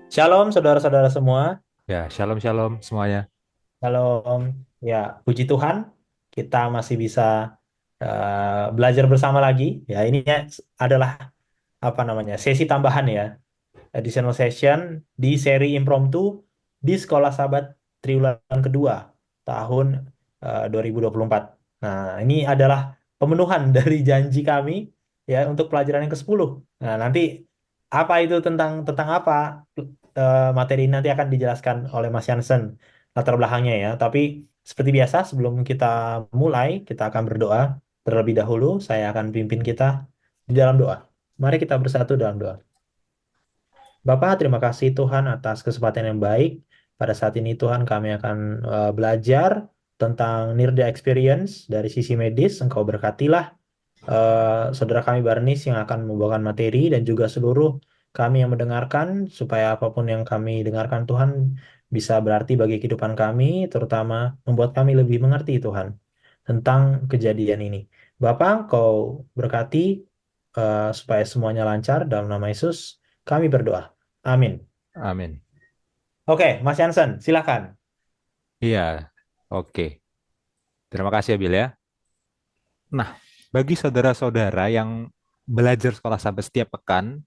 Shalom saudara-saudara semua. Ya, shalom shalom semuanya. Shalom. Ya, puji Tuhan, kita masih bisa belajar bersama lagi. Ya, ini adalah apa namanya? Sesi tambahan ya, additional session di seri impromptu di Sekolah Sahabat triwulan kedua tahun 2024. Nah, ini adalah pemenuhan dari janji kami ya untuk pelajaran yang ke-10. Nah, nanti apa itu tentang apa? Materi ini nanti akan dijelaskan oleh Mas Jansen latar belakangnya ya. Tapi seperti biasa sebelum kita mulai, kita akan berdoa terlebih dahulu. Saya akan pimpin kita di dalam doa. Mari kita bersatu dalam doa. Bapak, terima kasih Tuhan atas kesempatan yang baik. Pada saat ini Tuhan kami akan belajar tentang Nirda Experience dari sisi medis. Engkau berkatilah saudara kami Barnis yang akan membawakan materi dan juga seluruh kami yang mendengarkan supaya apapun yang kami dengarkan Tuhan bisa berarti bagi kehidupan kami, terutama membuat kami lebih mengerti Tuhan tentang kejadian ini. Bapak, Engkau berkati supaya semuanya lancar dalam nama Yesus. Kami berdoa. Amin. Amin. Oke, Mas Jansen, silakan. Iya, oke. Terima kasih ya, Bil ya. Nah, bagi saudara-saudara yang belajar sekolah sampai setiap pekan,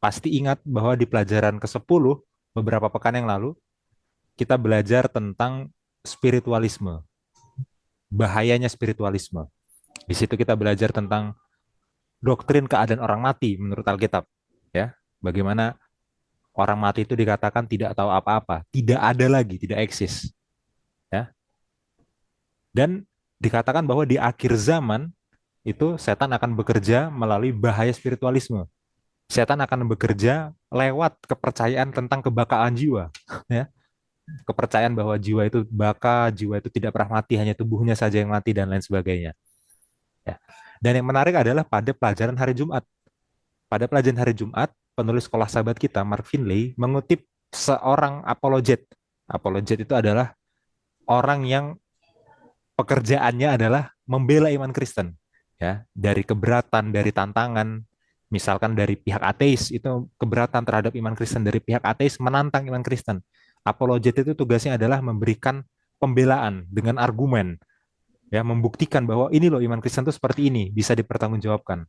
pasti ingat bahwa di pelajaran ke-10 beberapa pekan yang lalu, kita belajar tentang spiritualisme, bahayanya spiritualisme. Di situ kita belajar tentang doktrin keadaan orang mati menurut Alkitab, ya. Bagaimana orang mati itu dikatakan tidak tahu apa-apa, tidak ada lagi, tidak eksis, ya. Dan dikatakan bahwa di akhir zaman itu setan akan bekerja melalui bahaya spiritualisme. Setan akan bekerja lewat kepercayaan tentang kebakaan jiwa, ya. Kepercayaan bahwa jiwa itu baka, jiwa itu tidak pernah mati, hanya tubuhnya saja yang mati dan lain sebagainya. Ya. Dan yang menarik adalah pada pelajaran hari Jumat. Pada pelajaran hari Jumat, penulis sekolah sahabat kita, Mark Finley, mengutip seorang apologet. Apologet itu adalah orang yang pekerjaannya adalah membela iman Kristen, ya, dari keberatan, dari tantangan, misalkan dari pihak ateis itu keberatan terhadap iman Kristen, dari pihak ateis menantang iman Kristen. Apologet itu tugasnya adalah memberikan pembelaan dengan argumen, ya, membuktikan bahwa ini loh iman Kristen itu seperti ini, bisa dipertanggungjawabkan,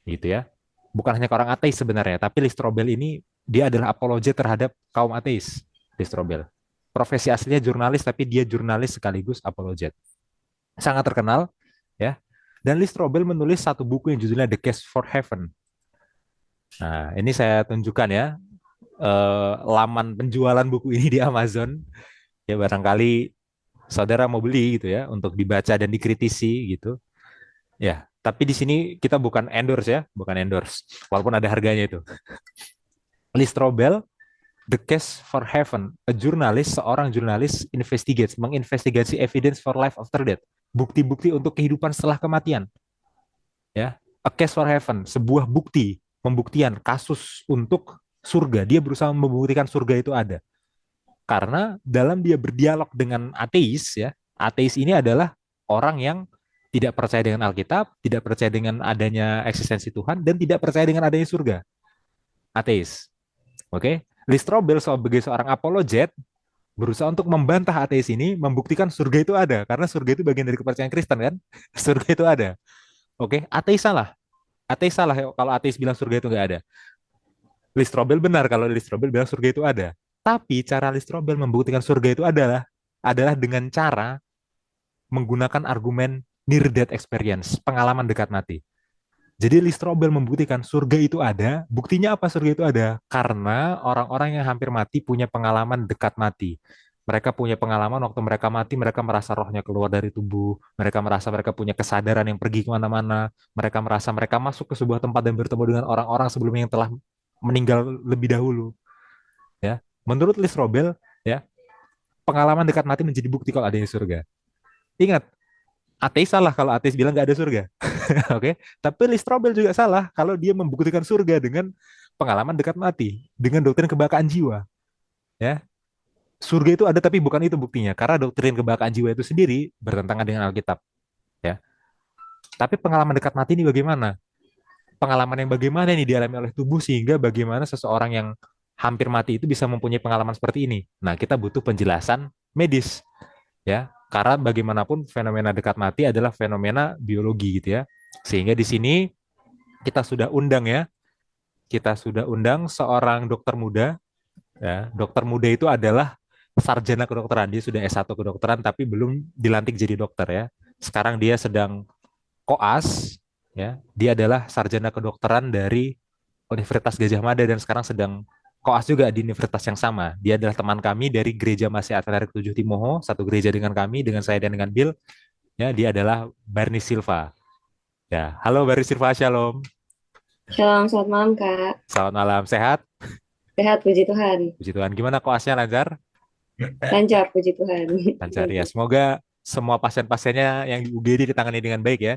gitu ya. Bukan hanya ke orang ateis sebenarnya, tapi Lee Strobel ini dia adalah apologet terhadap kaum ateis. Lee Strobel profesi aslinya jurnalis, tapi dia jurnalis sekaligus apologet, sangat terkenal, ya. Dan Lee Strobel menulis satu buku yang judulnya The Case for Heaven. Nah, ini saya tunjukkan ya, laman penjualan buku ini di Amazon. Ya barangkali saudara mau beli gitu ya untuk dibaca dan dikritisi gitu. Ya, tapi di sini kita bukan endorse ya, bukan endorse. Walaupun ada harganya itu. Lee Strobel, The Case for Heaven, a journalist, seorang jurnalis investigates, menginvestigasi evidence for life after death, bukti-bukti untuk kehidupan setelah kematian, ya. A Case for Heaven, sebuah bukti, pembuktian kasus untuk surga. Dia berusaha membuktikan surga itu ada. Karena dalam dia berdialog dengan ateis, ya, ateis ini adalah orang yang tidak percaya dengan Alkitab, tidak percaya dengan adanya eksistensi Tuhan, dan tidak percaya dengan adanya surga. Ateis. Oke? Lee Strobel sebagai seorang apologet berusaha untuk membantah ateis ini, membuktikan surga itu ada, karena surga itu bagian dari kepercayaan Kristen kan. Surga itu ada. Oke, ateis salah. Ateis salah ya, kalau ateis bilang surga itu nggak ada. Lee Strobel benar kalau Lee Strobel bilang surga itu ada. Tapi cara Lee Strobel membuktikan surga itu adalah dengan cara menggunakan argumen near death experience, pengalaman dekat mati. Jadi Lee Strobel membuktikan surga itu ada. Buktinya apa surga itu ada? Karena orang-orang yang hampir mati punya pengalaman dekat mati. Mereka punya pengalaman waktu mereka mati, mereka merasa rohnya keluar dari tubuh. Mereka merasa mereka punya kesadaran yang pergi kemana-mana. Mereka merasa mereka masuk ke sebuah tempat dan bertemu dengan orang-orang sebelumnya yang telah meninggal lebih dahulu. Ya, menurut Lee Strobel, ya, pengalaman dekat mati menjadi bukti kalau adanya surga. Ingat, ateis salah kalau ateis bilang nggak ada surga. Oke, tapi Lee Strobel juga salah kalau dia membuktikan surga dengan pengalaman dekat mati, dengan doktrin kebakaan jiwa. Ya, surga itu ada tapi bukan itu buktinya, karena doktrin kebakaan jiwa itu sendiri bertentangan dengan Alkitab. Ya, tapi pengalaman dekat mati ini bagaimana? Pengalaman yang bagaimana ini dialami oleh tubuh sehingga bagaimana seseorang yang hampir mati itu bisa mempunyai pengalaman seperti ini. Nah, kita butuh penjelasan medis ya. Karena bagaimanapun fenomena dekat mati adalah fenomena biologi gitu ya. Sehingga di sini kita sudah undang ya, kita sudah undang seorang dokter muda ya. Dokter muda itu adalah sarjana kedokteran. Dia sudah S1 kedokteran tapi belum dilantik jadi dokter ya. Sekarang dia sedang koas ya. Dia adalah sarjana kedokteran dari Universitas Gajah Mada dan sekarang sedang koas juga di universitas yang sama. Dia adalah teman kami dari Gereja Masih Atletik 7 Timoho, satu gereja dengan kami, dengan saya dan dengan Bill. Ya, dia adalah Barney Silva. Ya, halo Barney Silva, shalom. Shalom, selamat malam Kak. Selamat malam, sehat? Sehat, puji Tuhan. Puji Tuhan. Gimana koasnya, lancar? Lancar, puji Tuhan. Lancar ya. Semoga semua pasien-pasiennya yang di UGD ditangani dengan baik ya.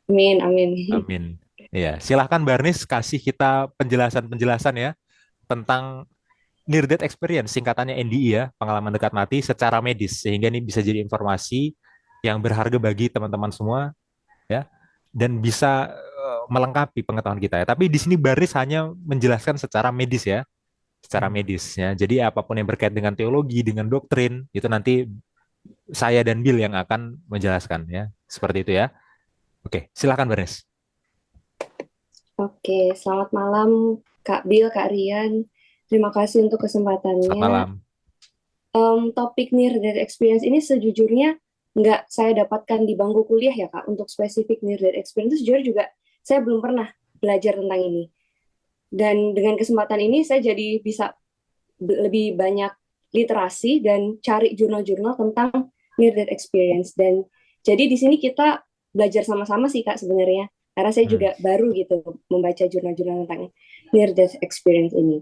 Amin, amin. Amin. Ya, silahkan Barnis kasih kita penjelasan-penjelasan ya tentang Near Death Experience, singkatannya NDE ya, pengalaman dekat mati secara medis, sehingga ini bisa jadi informasi yang berharga bagi teman-teman semua ya, dan bisa melengkapi pengetahuan kita ya. Tapi di sini Baris hanya menjelaskan secara medis ya, secara medis ya. Jadi apapun yang berkait dengan teologi, dengan doktrin, itu nanti saya dan Bill yang akan menjelaskan ya, seperti itu ya. Oke, silakan Baris. Oke, selamat malam Kak Bill, Kak Rian. Terima kasih untuk Selamat kesempatannya. malam. Topik Near Death Experience ini sejujurnya nggak saya dapatkan di bangku kuliah ya Kak. Untuk spesifik Near Death Experience itu sejujurnya juga saya belum pernah belajar tentang ini. Dan dengan kesempatan ini saya jadi bisa lebih banyak literasi dan cari jurnal-jurnal tentang Near Death Experience. Dan jadi di sini kita belajar sama-sama sih Kak sebenarnya. Karena saya juga baru gitu membaca jurnal-jurnal tentang Near Death Experience ini.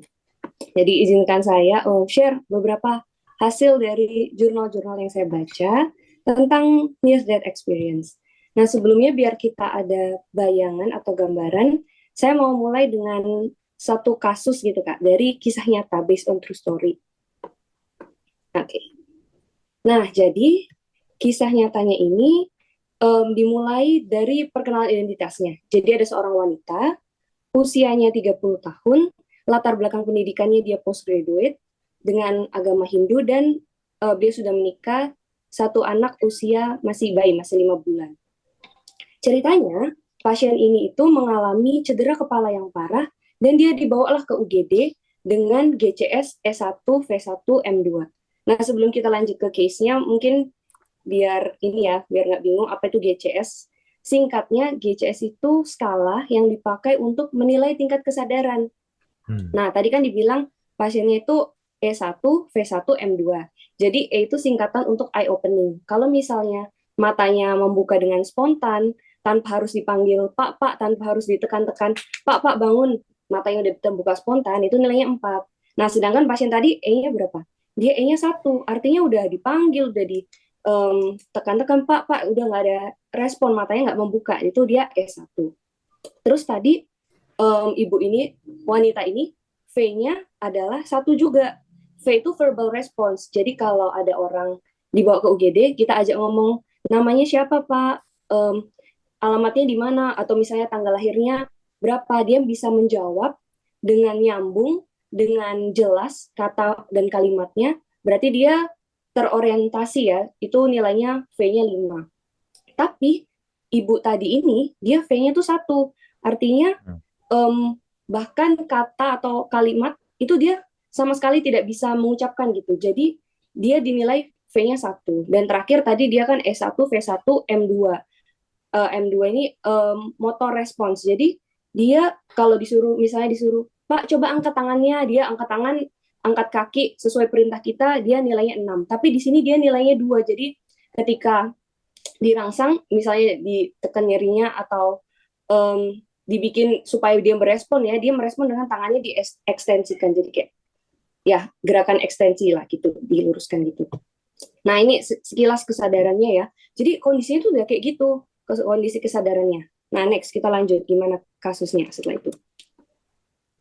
Jadi izinkan saya share beberapa hasil dari jurnal-jurnal yang saya baca tentang Near Death Experience. Nah sebelumnya biar kita ada bayangan atau gambaran, saya mau mulai dengan satu kasus gitu Kak, dari kisah nyata based on true story. Oke. Nah jadi kisah nyatanya ini dimulai dari perkenalan identitasnya. Jadi ada seorang wanita, usianya 30 tahun, latar belakang pendidikannya dia postgraduate dengan agama Hindu dan dia sudah menikah, satu anak usia masih bayi, masih 5 bulan. Ceritanya, pasien ini itu mengalami cedera kepala yang parah dan dia dibawalah ke UGD dengan GCS E1, V1, M2. Nah, sebelum kita lanjut ke case-nya, mungkin biar ini ya, biar nggak bingung apa itu GCS. Singkatnya, GCS itu skala yang dipakai untuk menilai tingkat kesadaran. Nah, tadi kan dibilang pasiennya itu E1, V1, M2. Jadi E itu singkatan untuk eye opening. Kalau misalnya matanya membuka dengan spontan, tanpa harus dipanggil Pak, tanpa harus ditekan-tekan, Pak, bangun, matanya udah terbuka spontan, itu nilainya 4. Nah, sedangkan pasien tadi E-nya berapa? Dia E-nya 1, artinya udah dipanggil, udah tekan-tekan Pak, udah nggak ada respon, matanya nggak membuka, itu dia E1. Terus tadi ibu ini, wanita ini, V-nya adalah 1 juga. V itu verbal response. Jadi kalau ada orang dibawa ke UGD, kita ajak ngomong, namanya siapa Pak? Alamatnya di mana? Atau misalnya tanggal lahirnya berapa? Dia bisa menjawab dengan nyambung, dengan jelas kata dan kalimatnya. Berarti dia terorientasi ya. Itu nilainya V-nya 5. Tapi ibu tadi ini, dia V-nya tuh 1. Artinya bahkan kata atau kalimat itu dia sama sekali tidak bisa mengucapkan gitu. Jadi dia dinilai V-nya 1. Dan terakhir tadi dia kan E1, V1, M2. M2 ini motor respons. Jadi dia kalau misalnya disuruh, Pak coba angkat tangannya, dia angkat tangan, angkat kaki sesuai perintah kita, dia nilainya 6. Tapi di sini dia nilainya 2. Jadi ketika dirangsang, misalnya ditekan nyerinya atau dibikin supaya dia merespon ya, dia merespon dengan tangannya diekstensikan. Jadi kayak ya gerakan ekstensi lah gitu, diluruskan gitu. Nah ini sekilas kesadarannya ya. Jadi kondisinya tuh udah kayak gitu, kondisi kesadarannya. Nah next kita lanjut gimana kasusnya setelah itu.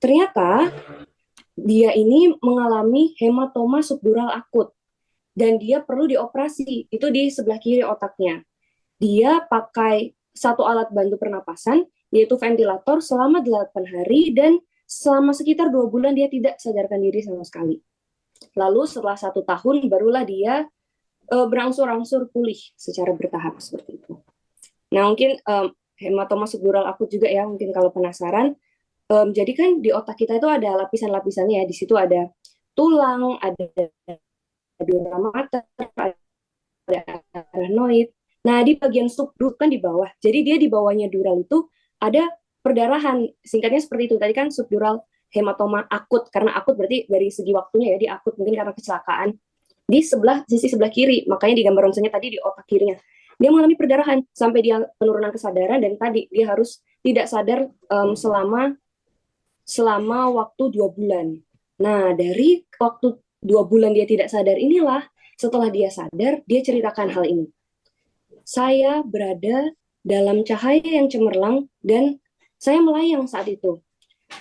Ternyata dia ini mengalami hematoma subdural akut dan dia perlu dioperasi. Itu di sebelah kiri otaknya. Dia pakai satu alat bantu pernapasan yaitu ventilator selama 8 hari dan selama sekitar 2 bulan dia tidak sadarkan diri sama sekali. Lalu setelah 1 tahun barulah dia berangsur-angsur pulih secara bertahap seperti itu. Nah mungkin hematoma subdural akut juga ya, mungkin kalau penasaran. Jadi kan di otak kita itu ada lapisan-lapisannya ya. Di situ ada tulang, ada dura mater, ada arachnoid. Nah, di bagian subdural kan di bawah. Jadi dia di bawahnya dural itu ada perdarahan. Singkatnya seperti itu. Tadi kan subdural hematoma akut. Karena akut berarti dari segi waktunya ya, di akut mungkin karena kecelakaan. Di sisi sebelah kiri, makanya di gambar ronsennya tadi di otak kirinya. Dia mengalami perdarahan sampai dia penurunan kesadaran, dan tadi dia harus tidak sadar selama waktu 2 bulan. Nah, dari waktu 2 bulan dia tidak sadar inilah, setelah dia sadar, dia ceritakan hal ini. Saya berada dalam cahaya yang cemerlang dan saya melayang saat itu.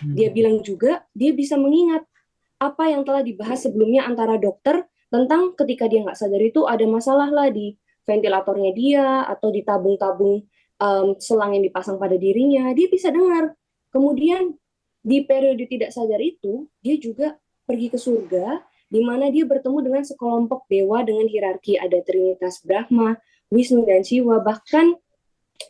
Dia bilang juga, dia bisa mengingat apa yang telah dibahas sebelumnya antara dokter tentang ketika dia nggak sadar itu ada masalah lah di ventilatornya dia atau di tabung-tabung selang yang dipasang pada dirinya. Dia bisa dengar. Kemudian di periode tidak sadar itu, dia juga pergi ke surga, di mana dia bertemu dengan sekelompok dewa dengan hierarki, ada Trinitas Brahma, Wisnu, dan Siwa. Bahkan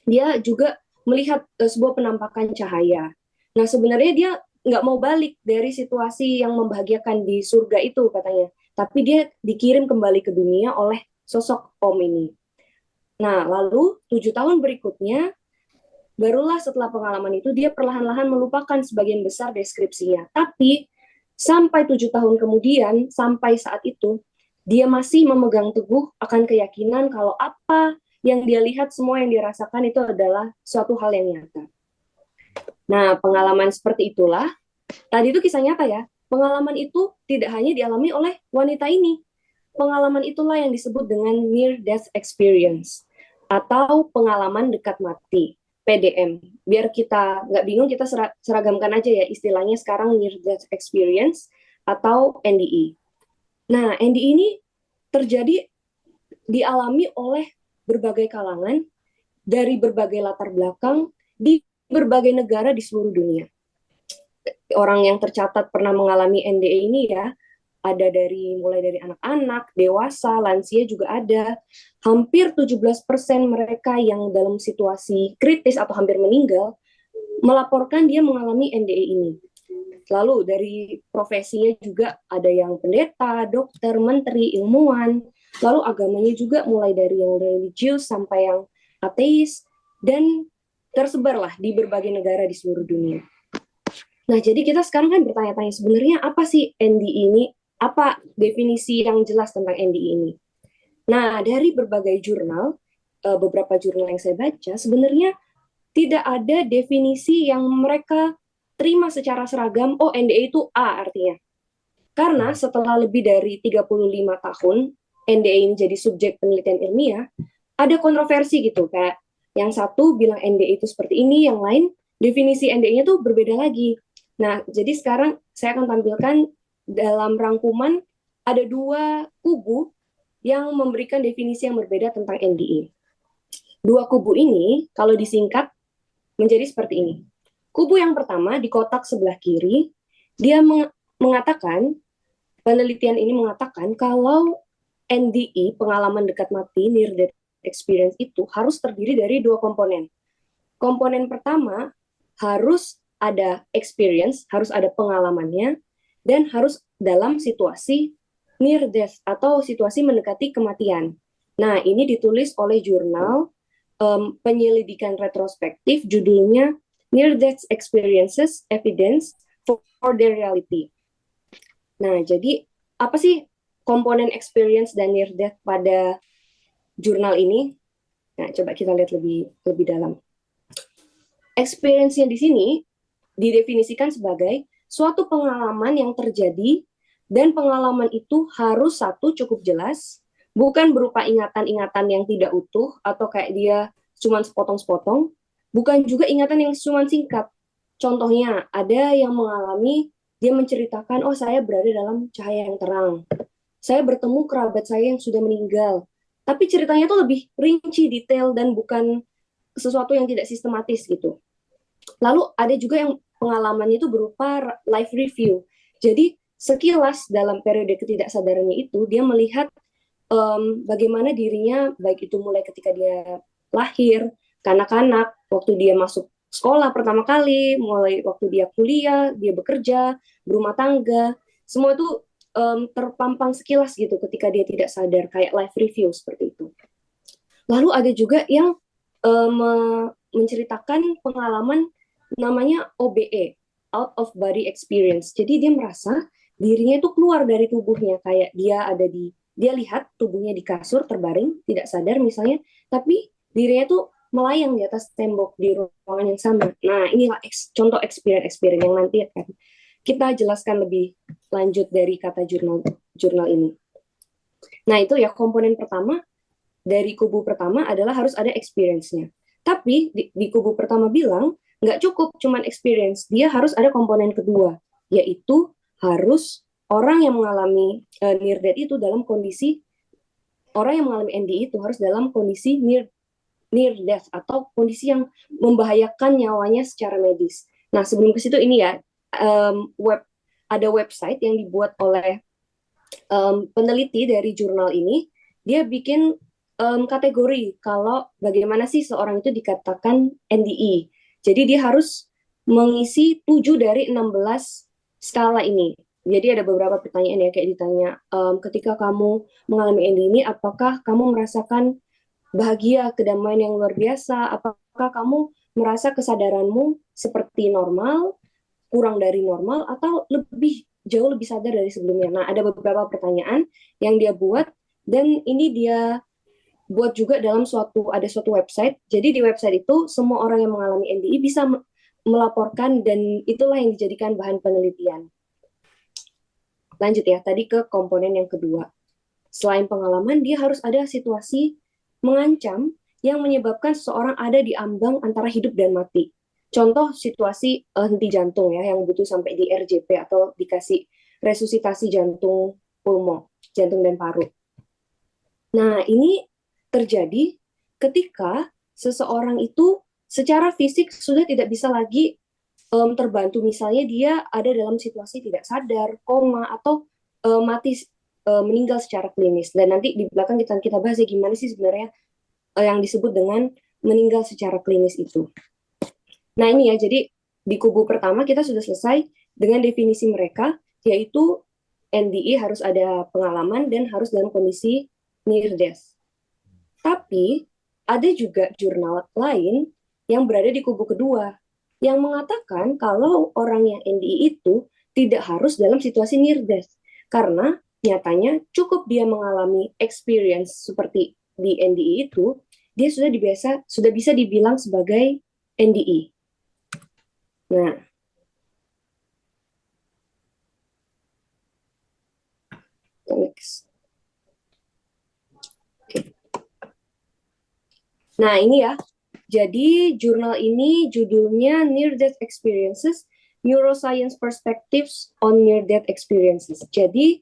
dia juga melihat sebuah penampakan cahaya. Nah, sebenarnya dia nggak mau balik dari situasi yang membahagiakan di surga itu katanya. Tapi dia dikirim kembali ke dunia oleh sosok Om ini. Nah, lalu 7 tahun berikutnya, barulah setelah pengalaman itu, dia perlahan-lahan melupakan sebagian besar deskripsinya. Tapi, sampai 7 tahun kemudian, sampai saat itu, dia masih memegang teguh akan keyakinan kalau apa yang dia lihat, semua yang dia rasakan itu adalah suatu hal yang nyata. Nah, pengalaman seperti itulah, tadi itu kisah nyata ya, pengalaman itu tidak hanya dialami oleh wanita ini. Pengalaman itulah yang disebut dengan near death experience atau pengalaman dekat mati, PDM. Biar kita nggak bingung, kita seragamkan aja ya istilahnya sekarang, near death experience atau NDE. Nah, NDE ini terjadi, dialami oleh berbagai kalangan, dari berbagai latar belakang, di berbagai negara di seluruh dunia. Orang yang tercatat pernah mengalami NDE ini ya, ada mulai dari anak-anak, dewasa, lansia juga ada. Hampir 17% mereka yang dalam situasi kritis atau hampir meninggal melaporkan dia mengalami NDE ini. Lalu dari profesinya juga ada yang pendeta, dokter, menteri, ilmuwan. Lalu agamanya juga mulai dari yang religius sampai yang ateis, dan tersebarlah di berbagai negara di seluruh dunia. Nah, jadi kita sekarang kan bertanya-tanya sebenarnya apa sih NDE ini? Apa definisi yang jelas tentang NDE ini? Nah, dari berbagai jurnal, beberapa jurnal yang saya baca, sebenarnya tidak ada definisi yang mereka terima secara seragam, oh NDE itu A artinya. Karena setelah lebih dari 35 tahun NDE ini jadi subjek penelitian ilmiah, ada kontroversi gitu, kayak yang satu bilang NDE itu seperti ini, yang lain definisi NDE-nya tuh berbeda lagi. Nah, jadi sekarang saya akan tampilkan dalam rangkuman ada 2 kubu yang memberikan definisi yang berbeda tentang NDE. 2 kubu ini kalau disingkat menjadi seperti ini. Kubu yang pertama di kotak sebelah kiri, dia mengatakan, penelitian ini mengatakan kalau NDE, pengalaman dekat mati, near death experience itu harus terdiri dari 2 komponen. Komponen pertama harus ada experience, harus ada pengalamannya, dan harus dalam situasi near death atau situasi mendekati kematian. Nah, ini ditulis oleh jurnal penyelidikan retrospektif, judulnya Near Death Experiences Evidence for Their Reality. Nah, jadi apa sih komponen experience dan near death pada jurnal ini? Nah, coba kita lihat lebih dalam. Experience-nya di sini didefinisikan sebagai suatu pengalaman yang terjadi, dan pengalaman itu harus satu cukup jelas, bukan berupa ingatan-ingatan yang tidak utuh atau kayak dia cuma sepotong-sepotong, bukan juga ingatan yang cuma singkat. Contohnya, ada yang mengalami, dia menceritakan, oh saya berada dalam cahaya yang terang, saya bertemu kerabat saya yang sudah meninggal, tapi ceritanya tuh lebih rinci, detail, dan bukan sesuatu yang tidak sistematis gitu. Lalu ada juga yang pengalamannya itu berupa life review. Jadi sekilas dalam periode ketidaksadarannya itu dia melihat bagaimana dirinya, baik itu mulai ketika dia lahir, kanak-kanak, waktu dia masuk sekolah pertama kali, mulai waktu dia kuliah, dia bekerja, berumah tangga, semua itu terpampang sekilas gitu ketika dia tidak sadar, kayak live review seperti itu. Lalu ada juga yang menceritakan pengalaman namanya OBE, out of body experience. Jadi dia merasa dirinya itu keluar dari tubuhnya, kayak dia lihat tubuhnya di kasur terbaring, tidak sadar misalnya, tapi dirinya tuh melayang di atas tembok di ruangan yang sama. Nah, inilah contoh experience yang nanti akan kita jelaskan lebih lanjut dari kata jurnal ini. Nah, itu ya komponen pertama dari kubu pertama adalah harus ada experience-nya. Tapi di kubu pertama bilang nggak cukup cuman experience, dia harus ada komponen kedua, yaitu harus orang yang mengalami near death itu dalam kondisi, orang yang mengalami NDE itu harus dalam kondisi near death atau kondisi yang membahayakan nyawanya secara medis. Nah, sebelum ke situ ini ya, ada website yang dibuat oleh peneliti dari jurnal ini, dia bikin kategori kalau bagaimana sih seorang itu dikatakan NDE. Jadi dia harus mengisi 7 dari 16 skala ini. Jadi ada beberapa pertanyaan ya, kayak ditanya, ketika kamu mengalami NDE ini, apakah kamu merasakan bahagia, kedamaian yang luar biasa? Apakah kamu merasa kesadaranmu seperti normal, kurang dari normal, atau jauh lebih sadar dari sebelumnya? Nah, ada beberapa pertanyaan yang dia buat, dan ini dia buat juga dalam suatu website. Jadi di website itu semua orang yang mengalami NDE bisa melaporkan, dan itulah yang dijadikan bahan penelitian. Lanjut ya, tadi ke komponen yang kedua. Selain pengalaman, dia harus ada situasi mengancam yang menyebabkan seseorang ada di ambang antara hidup dan mati. Contoh situasi henti jantung ya, yang butuh sampai di RJP atau dikasih resusitasi jantung pulmo, jantung dan paru. Nah, ini terjadi ketika seseorang itu secara fisik sudah tidak bisa lagi terbantu. Misalnya dia ada dalam situasi tidak sadar, koma, atau mati, meninggal secara klinis. Dan nanti di belakang kita bahas ya gimana sih sebenarnya yang disebut dengan meninggal secara klinis itu. Nah, ini ya, jadi di kubu pertama kita sudah selesai dengan definisi mereka, yaitu NDE harus ada pengalaman dan harus dalam kondisi near death. Tapi ada juga jurnal lain yang berada di kubu kedua yang mengatakan kalau orang yang NDE itu tidak harus dalam situasi near death, karena nyatanya cukup dia mengalami experience seperti di NDE itu, dia sudah bisa dibilang sebagai NDE. Nah, next. Nah, ini ya. Jadi jurnal ini judulnya Near Death Experiences, Neuroscience Perspectives on Near Death Experiences. Jadi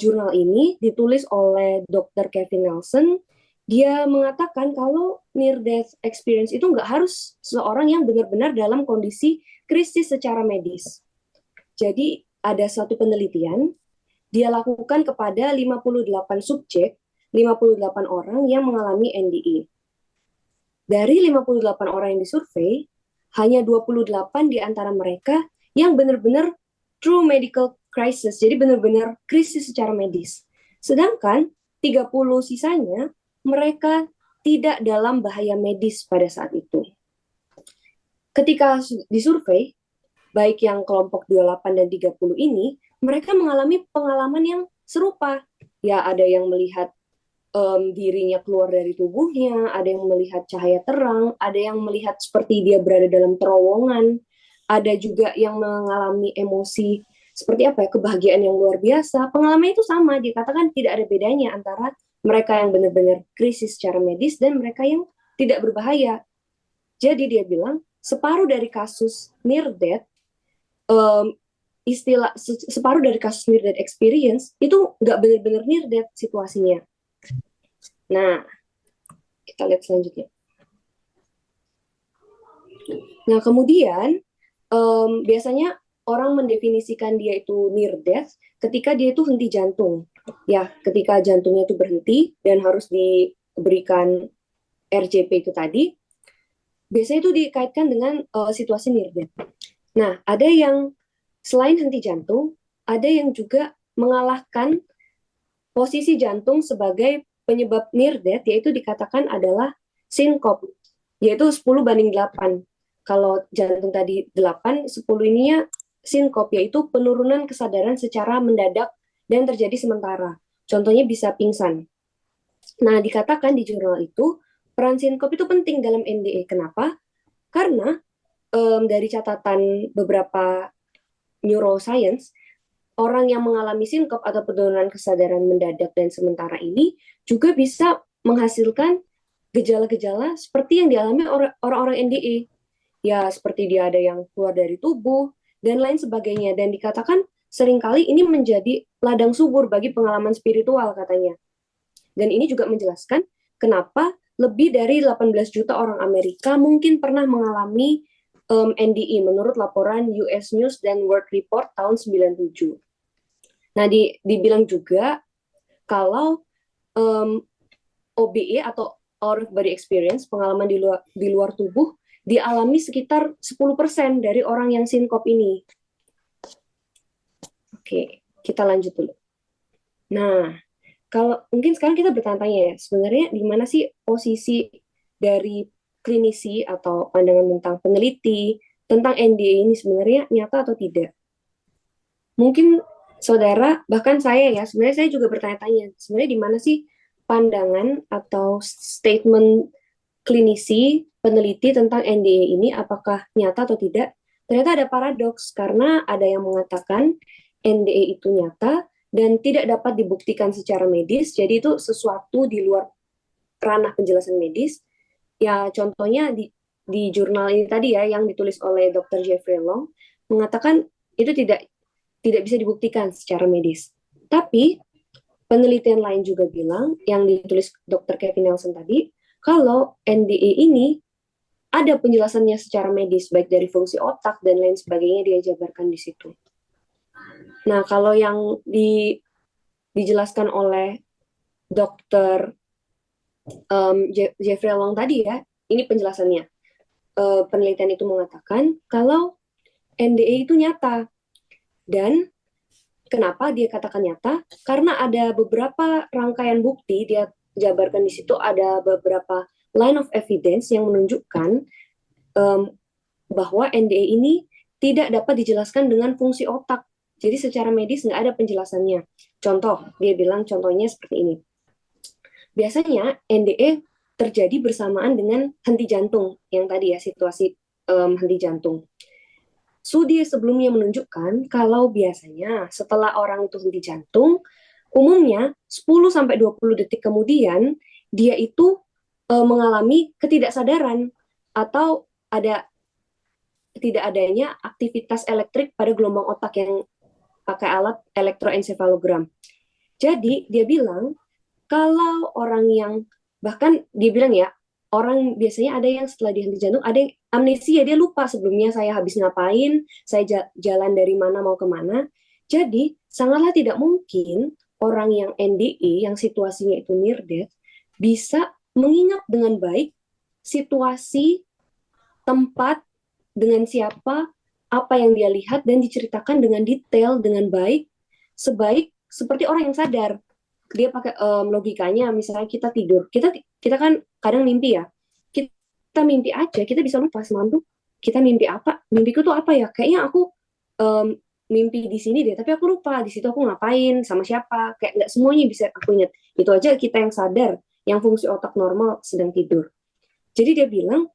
jurnal ini ditulis oleh Dr. Kevin Nelson. Dia mengatakan kalau near death experience itu nggak harus seorang yang benar-benar dalam kondisi krisis secara medis. Jadi ada satu penelitian, dia lakukan kepada 58 subjek, 58 orang yang mengalami NDE. Dari 58 orang yang disurvei, hanya 28 di antara mereka yang benar-benar true medical crisis, jadi benar-benar krisis secara medis. Sedangkan 30 sisanya, mereka tidak dalam bahaya medis pada saat itu. Ketika disurvei, baik yang kelompok 28 dan 30 ini, mereka mengalami pengalaman yang serupa. Ya, ada yang melihat dirinya keluar dari tubuhnya, ada yang melihat cahaya terang, ada yang melihat seperti dia berada dalam terowongan, ada juga yang mengalami emosi seperti apa ya, kebahagiaan yang luar biasa. Pengalaman itu sama, dikatakan tidak ada bedanya antara mereka yang benar-benar krisis secara medis dan mereka yang tidak berbahaya. Jadi dia bilang, separuh dari kasus near death, separuh dari kasus near death experience itu nggak benar-benar near death situasinya. Nah, kita lihat selanjutnya. Nah, kemudian biasanya orang mendefinisikan dia itu near death ketika dia itu henti jantung. Ya, ketika jantungnya itu berhenti dan harus diberikan RJP itu tadi, biasanya itu dikaitkan dengan situasi near death. Nah, ada yang selain henti jantung, ada yang juga mengalahkan posisi jantung sebagai penyebab near death, yaitu dikatakan adalah sinkop, yaitu 10:8. Kalau jantung tadi 8, 10 ininya sinkop, yaitu penurunan kesadaran secara mendadak dan terjadi sementara. Contohnya bisa pingsan. Nah, dikatakan di jurnal itu, peran sinkop itu penting dalam NDE. Kenapa? Karena dari catatan beberapa neuroscience, orang yang mengalami sinkop atau penurunan kesadaran mendadak dan sementara ini juga bisa menghasilkan gejala-gejala seperti yang dialami orang-orang NDE. Ya, seperti dia ada yang keluar dari tubuh, dan lain sebagainya. Dan dikatakan seringkali ini menjadi ladang subur bagi pengalaman spiritual katanya. Dan ini juga menjelaskan kenapa lebih dari 18 juta orang Amerika mungkin pernah mengalami NDE menurut laporan US News dan World Report tahun 97. Nah, dibilang juga kalau OBE atau out of body experience, pengalaman di luar tubuh, dialami sekitar 10% dari orang yang sinkop ini. Oke, kita lanjut dulu. Nah, kalau mungkin sekarang kita bertanya-tanya ya, sebenarnya di mana sih posisi dari klinisi atau pandangan tentang peneliti tentang NDE ini sebenarnya nyata atau tidak? Mungkin saudara, bahkan saya ya, sebenarnya saya juga bertanya-tanya, sebenarnya di mana sih pandangan atau statement klinisi peneliti tentang NDE ini, apakah nyata atau tidak? Ternyata ada paradoks, karena ada yang mengatakan NDE itu nyata dan tidak dapat dibuktikan secara medis, jadi itu sesuatu di luar ranah penjelasan medis. Ya, contohnya di jurnal ini tadi ya, yang ditulis oleh Dr. Jeffrey Long, mengatakan itu tidak bisa dibuktikan secara medis. Tapi penelitian lain juga bilang, yang ditulis Dr. Kevin Nelson tadi, kalau NDE ini ada penjelasannya secara medis, baik dari fungsi otak dan lain sebagainya, dia jabarkan di situ. Nah, kalau yang dijelaskan oleh Dr. Jeffrey Long tadi ya, ini penjelasannya. Penelitian itu mengatakan kalau NDE itu nyata. Dan kenapa dia katakan nyata? Karena ada beberapa rangkaian bukti, dia jabarkan di situ ada beberapa line of evidence yang menunjukkan bahwa NDE ini tidak dapat dijelaskan dengan fungsi otak. Jadi secara medis nggak ada penjelasannya. Contoh, dia bilang contohnya seperti ini. Biasanya NDE terjadi bersamaan dengan henti jantung, yang tadi ya, situasi henti jantung. Studi sebelumnya menunjukkan kalau biasanya setelah orang itu henti jantung, umumnya 10-20 detik kemudian dia itu mengalami ketidaksadaran atau tidak adanya aktivitas elektrik pada gelombang otak yang pakai alat elektroensefalogram. Jadi dia bilang kalau orang yang, bahkan dia bilang ya, orang biasanya ada yang setelah dihenti jantung, ada yang amnesia, dia lupa sebelumnya saya habis ngapain, saya jalan dari mana mau kemana. Jadi sangatlah tidak mungkin orang yang NDE, yang situasinya itu near death, bisa mengingat dengan baik situasi, tempat, dengan siapa, apa yang dia lihat, dan diceritakan dengan detail, dengan baik, seperti orang yang sadar. Dia pakai logikanya, misalnya kita tidur, kita kan kadang mimpi ya, kita mimpi aja, kita bisa lupa semalam tuh kita mimpi apa, mimpiku tuh apa ya, kayaknya aku mimpi di sini deh, tapi aku lupa di situ aku ngapain, sama siapa, kayak nggak semuanya bisa aku ingat. Itu aja kita yang sadar, yang fungsi otak normal sedang tidur. Jadi dia bilang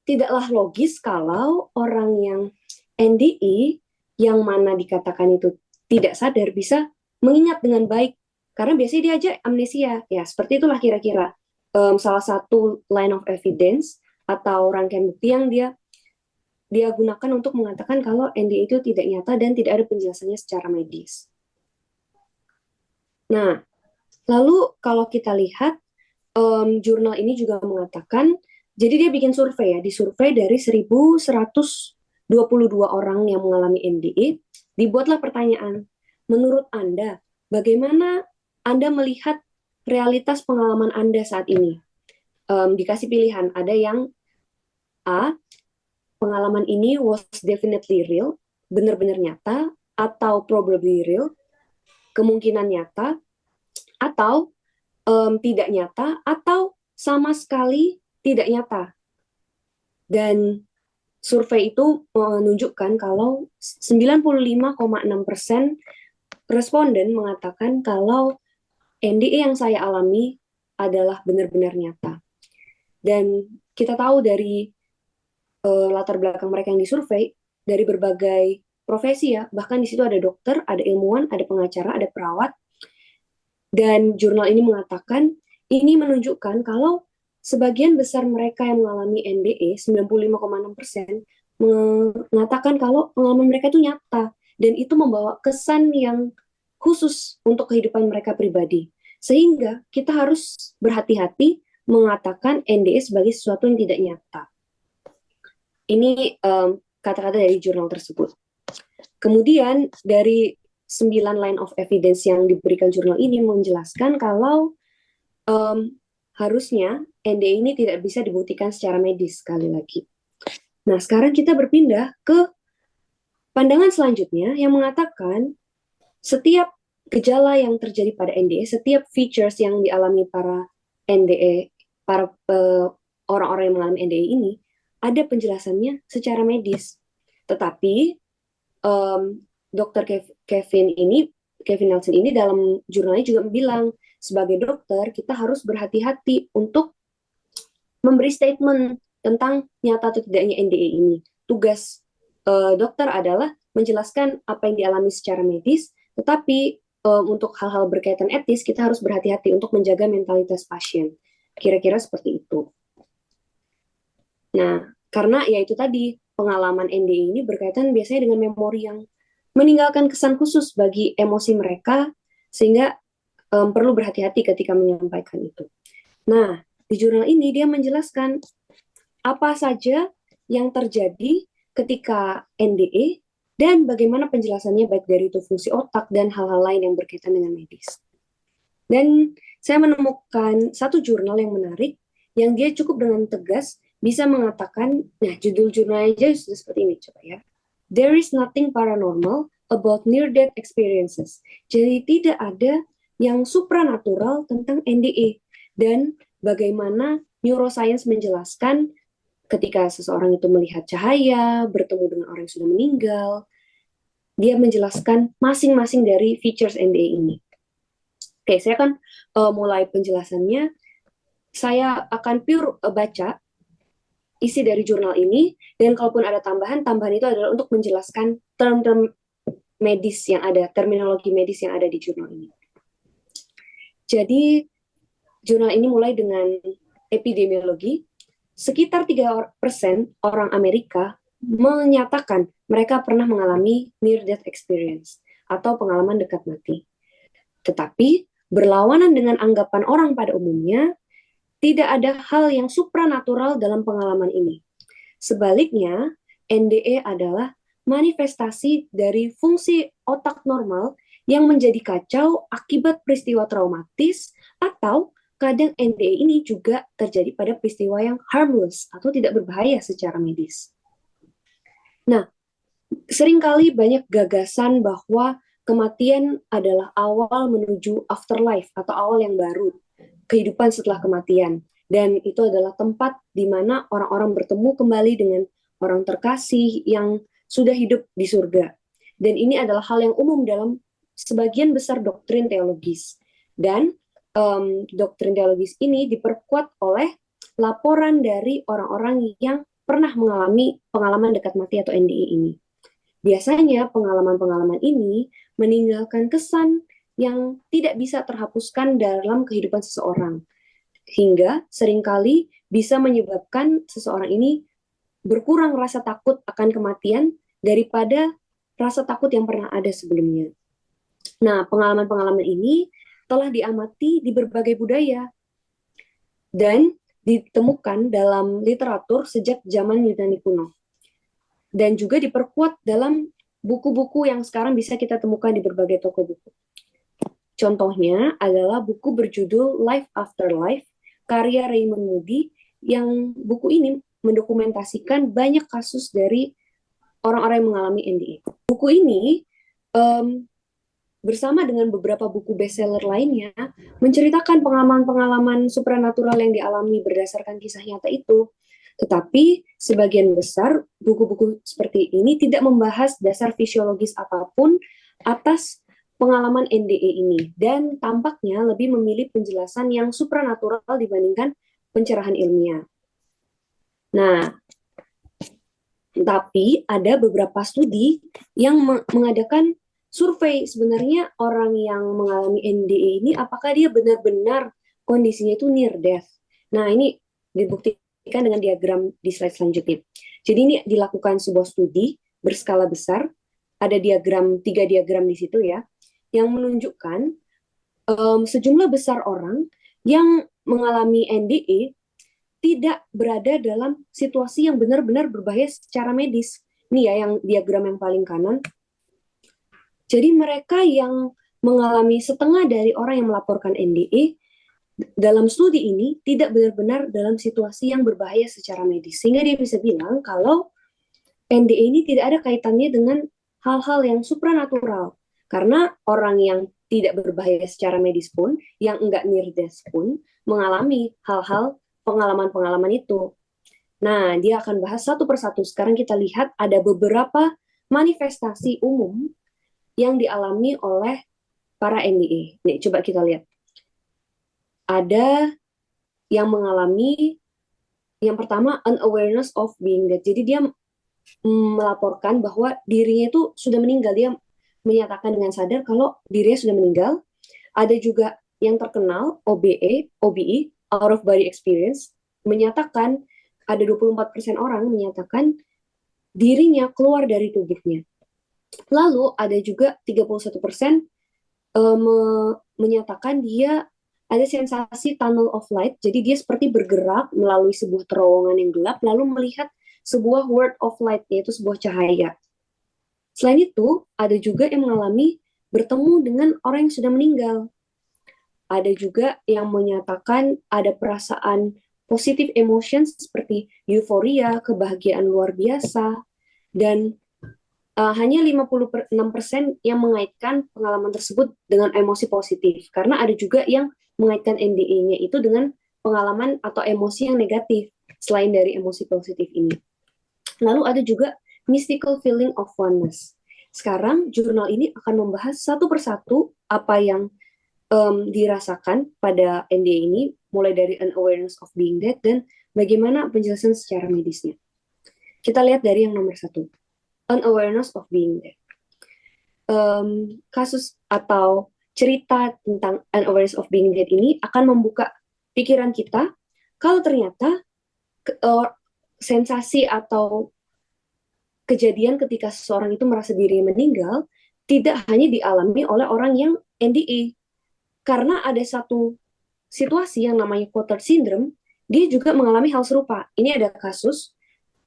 tidaklah logis kalau orang yang NDE yang mana dikatakan itu tidak sadar bisa mengingat dengan baik, karena biasanya dia aja amnesia. Ya, seperti itulah kira-kira salah satu line of evidence atau rangkaian bukti yang dia gunakan untuk mengatakan kalau NDE itu tidak nyata dan tidak ada penjelasannya secara medis. Nah, lalu kalau kita lihat jurnal ini juga mengatakan, jadi dia bikin survei ya, disurvei dari 1.100 22 orang yang mengalami NDE, dibuatlah pertanyaan, menurut Anda, bagaimana Anda melihat realitas pengalaman Anda saat ini? Dikasih pilihan, ada yang A, pengalaman ini was definitely real, benar-benar nyata, atau probably real, kemungkinan nyata, atau tidak nyata, atau sama sekali tidak nyata. Dan survei itu menunjukkan kalau 95,6% responden mengatakan kalau NDE yang saya alami adalah benar-benar nyata. Dan kita tahu dari latar belakang mereka yang disurvei, dari berbagai profesi ya, bahkan di situ ada dokter, ada ilmuwan, ada pengacara, ada perawat. Dan jurnal ini mengatakan, ini menunjukkan kalau sebagian besar mereka yang mengalami NDE, 95,6%, mengatakan kalau pengalaman mereka itu nyata, dan itu membawa kesan yang khusus untuk kehidupan mereka pribadi. Sehingga kita harus berhati-hati mengatakan NDE sebagai sesuatu yang tidak nyata. Ini kata-kata dari jurnal tersebut. Kemudian dari 9 line of evidence yang diberikan jurnal ini menjelaskan kalau harusnya NDE ini tidak bisa dibuktikan secara medis sekali lagi. Nah, sekarang kita berpindah ke pandangan selanjutnya yang mengatakan setiap gejala yang terjadi pada NDE, setiap features yang dialami para NDE, para orang-orang yang mengalami NDE ini, ada penjelasannya secara medis. Tetapi Dr. Kevin Nelson ini dalam jurnalnya juga bilang, sebagai dokter kita harus berhati-hati untuk memberi statement tentang nyata atau tidaknya NDE ini. Tugas dokter adalah menjelaskan apa yang dialami secara medis, tetapi untuk hal-hal berkaitan etis kita harus berhati-hati untuk menjaga mentalitas pasien. Kira-kira seperti itu. Nah, karena ya itu tadi, pengalaman NDE ini berkaitan biasanya dengan memori yang meninggalkan kesan khusus bagi emosi mereka, sehingga perlu berhati-hati ketika menyampaikan itu. Nah, di jurnal ini dia menjelaskan apa saja yang terjadi ketika NDE dan bagaimana penjelasannya baik dari itu fungsi otak dan hal-hal lain yang berkaitan dengan medis. Dan saya menemukan satu jurnal yang menarik, yang dia cukup dengan tegas bisa mengatakan, nah judul jurnalnya aja sudah seperti ini, coba ya. There is nothing paranormal about near-death experiences. Jadi tidak ada yang supranatural tentang NDE. Dan bagaimana neuroscience menjelaskan ketika seseorang itu melihat cahaya, bertemu dengan orang yang sudah meninggal, dia menjelaskan masing-masing dari features NDE ini. Oke, saya akan mulai penjelasannya. Saya akan pure baca isi dari jurnal ini, dan kalaupun ada tambahan itu adalah untuk menjelaskan term-term medis yang ada, terminologi medis yang ada di jurnal ini. Jadi, jurnal ini mulai dengan epidemiologi. Sekitar 3% orang Amerika menyatakan mereka pernah mengalami near-death experience atau pengalaman dekat mati. Tetapi, berlawanan dengan anggapan orang pada umumnya, tidak ada hal yang supranatural dalam pengalaman ini. Sebaliknya, NDE adalah manifestasi dari fungsi otak normal yang menjadi kacau akibat peristiwa traumatis, atau kadang NDE ini juga terjadi pada peristiwa yang harmless atau tidak berbahaya secara medis. Nah, seringkali banyak gagasan bahwa kematian adalah awal menuju afterlife atau awal yang baru, kehidupan setelah kematian, dan itu adalah tempat di mana orang-orang bertemu kembali dengan orang terkasih yang sudah hidup di surga. Dan ini adalah hal yang umum dalam sebagian besar doktrin teologis. Dan doktrin teologis ini diperkuat oleh laporan dari orang-orang yang pernah mengalami pengalaman dekat mati atau NDE ini. Biasanya pengalaman-pengalaman ini meninggalkan kesan yang tidak bisa terhapuskan dalam kehidupan seseorang, hingga seringkali bisa menyebabkan seseorang ini berkurang rasa takut akan kematian daripada rasa takut yang pernah ada sebelumnya. Nah, pengalaman-pengalaman ini telah diamati di berbagai budaya dan ditemukan dalam literatur sejak zaman Yunani kuno. dan juga diperkuat dalam buku-buku yang sekarang bisa kita temukan di berbagai toko buku. Contohnya adalah buku berjudul Life After Life, karya Raymond Moody, yang buku ini mendokumentasikan banyak kasus dari orang-orang yang mengalami NDE. Buku ini bersama dengan beberapa buku bestseller lainnya menceritakan pengalaman-pengalaman supranatural yang dialami berdasarkan kisah nyata itu. Tetapi sebagian besar buku-buku seperti ini tidak membahas dasar fisiologis apapun atas pengalaman NDE ini dan tampaknya lebih memilih penjelasan yang supranatural dibandingkan pencerahan ilmiah. Nah, tapi ada beberapa studi yang mengadakan survei sebenarnya orang yang mengalami NDE ini apakah dia benar-benar kondisinya itu near death. Nah, ini dibuktikan dengan diagram di slide selanjutnya. Jadi ini dilakukan sebuah studi berskala besar, ada tiga diagram di situ ya, yang menunjukkan sejumlah besar orang yang mengalami NDE tidak berada dalam situasi yang benar-benar berbahaya secara medis. Ini ya yang diagram yang paling kanan. Jadi mereka yang mengalami setengah dari orang yang melaporkan NDE dalam studi ini tidak benar-benar dalam situasi yang berbahaya secara medis. Sehingga dia bisa bilang kalau NDE ini tidak ada kaitannya dengan hal-hal yang supranatural. Karena orang yang tidak berbahaya secara medis pun, yang enggak near death pun, mengalami hal-hal pengalaman-pengalaman itu. Nah, dia akan bahas satu persatu. Sekarang kita lihat ada beberapa manifestasi umum yang dialami oleh para NDE. Nih, coba kita lihat. Ada yang mengalami, yang pertama, unawareness of being dead. Jadi dia melaporkan bahwa dirinya itu sudah meninggal. Dia menyatakan dengan sadar kalau dirinya sudah meninggal. Ada juga yang terkenal OBE, out of body experience, menyatakan ada 24% orang menyatakan dirinya keluar dari tubuhnya. Lalu ada juga 31% menyatakan dia ada sensasi tunnel of light, jadi dia seperti bergerak melalui sebuah terowongan yang gelap lalu melihat sebuah world of light, yaitu sebuah cahaya. Selain itu, ada juga yang mengalami bertemu dengan orang yang sudah meninggal. Ada juga yang menyatakan ada perasaan positive emotions seperti euforia, kebahagiaan luar biasa, dan hanya 56% yang mengaitkan pengalaman tersebut dengan emosi positif. Karena ada juga yang mengaitkan NDE-nya itu dengan pengalaman atau emosi yang negatif, selain dari emosi positif ini. Lalu ada juga mystical feeling of oneness. Sekarang jurnal ini akan membahas satu persatu apa yang dirasakan pada NDE ini, mulai dari unawareness of being dead dan bagaimana penjelasan secara medisnya. Kita lihat dari yang nomor 1, unawareness of being dead. Kasus atau cerita tentang unawareness of being dead ini akan membuka pikiran kita kalau ternyata sensasi atau kejadian ketika seseorang itu merasa dirinya meninggal tidak hanya dialami oleh orang yang NDE. Karena ada satu situasi yang namanya Cotard syndrome, dia juga mengalami hal serupa. Ini ada kasus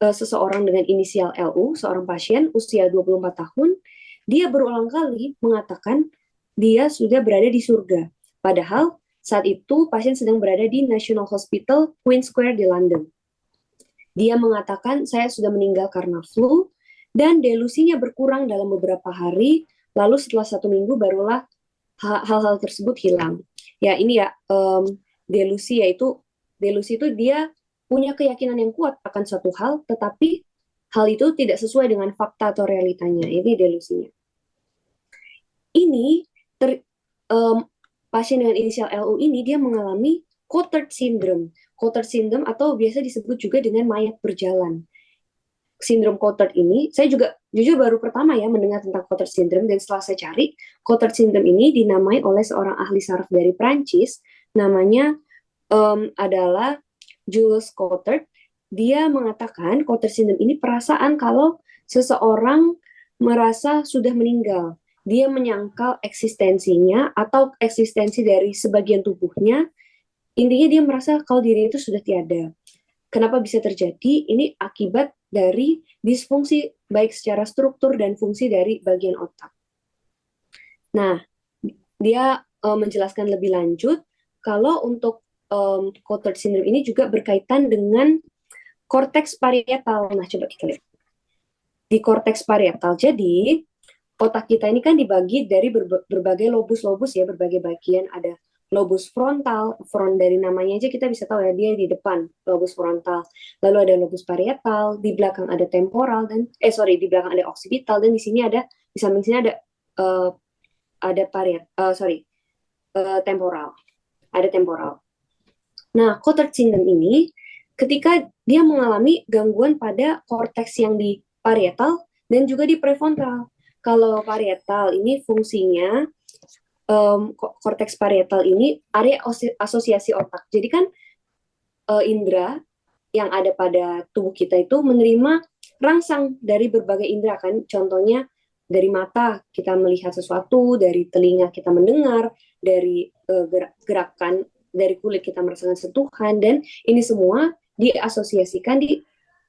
seseorang dengan inisial LU, seorang pasien usia 24 tahun, dia berulang kali mengatakan dia sudah berada di surga. Padahal saat itu pasien sedang berada di National Hospital, Queen Square di London. Dia mengatakan saya sudah meninggal karena flu, dan delusinya berkurang dalam beberapa hari, lalu setelah 1 minggu barulah hal-hal tersebut hilang. Ya ini ya, delusi itu dia punya keyakinan yang kuat akan suatu hal, tetapi hal itu tidak sesuai dengan fakta atau realitanya. Ini delusinya. Ini pasien dengan inisial LU ini dia mengalami Cotard syndrome. Cotard syndrome atau biasa disebut juga dengan mayat berjalan. Sindrom Cotard ini, saya juga jujur baru pertama ya mendengar tentang Cotard syndrome, dan setelah saya cari, Cotard syndrome ini dinamai oleh seorang ahli saraf dari Prancis, namanya adalah Jules Cotard. Dia mengatakan Cotard syndrome ini perasaan kalau seseorang merasa sudah meninggal. Dia menyangkal eksistensinya atau eksistensi dari sebagian tubuhnya. Intinya dia merasa kalau diri itu sudah tiada. Kenapa bisa terjadi? Ini akibat dari disfungsi baik secara struktur dan fungsi dari bagian otak. Nah, dia menjelaskan lebih lanjut kalau untuk Cotard syndrome ini juga berkaitan dengan korteks parietal. Nah, coba kita lihat. Di korteks parietal, jadi otak kita ini kan dibagi dari berbagai lobus-lobus ya, berbagai bagian. Ada lobus frontal, front dari namanya aja kita bisa tahu ya, dia di depan, lobus frontal. Lalu ada lobus parietal, di belakang ada temporal, dan di belakang ada occipital, dan di sini ada, di samping sini ada temporal. Ada temporal. Nah, Cotard syndrome ini ketika dia mengalami gangguan pada korteks yang di parietal dan juga di prefrontal. Kalau parietal ini fungsinya korteks parietal ini area asosiasi otak. Jadi kan indera yang ada pada tubuh kita itu menerima rangsang dari berbagai indera kan. Contohnya dari mata kita melihat sesuatu, dari telinga kita mendengar, dari gerakan dari kulit kita merasakan sentuhan, dan ini semua diasosiasikan,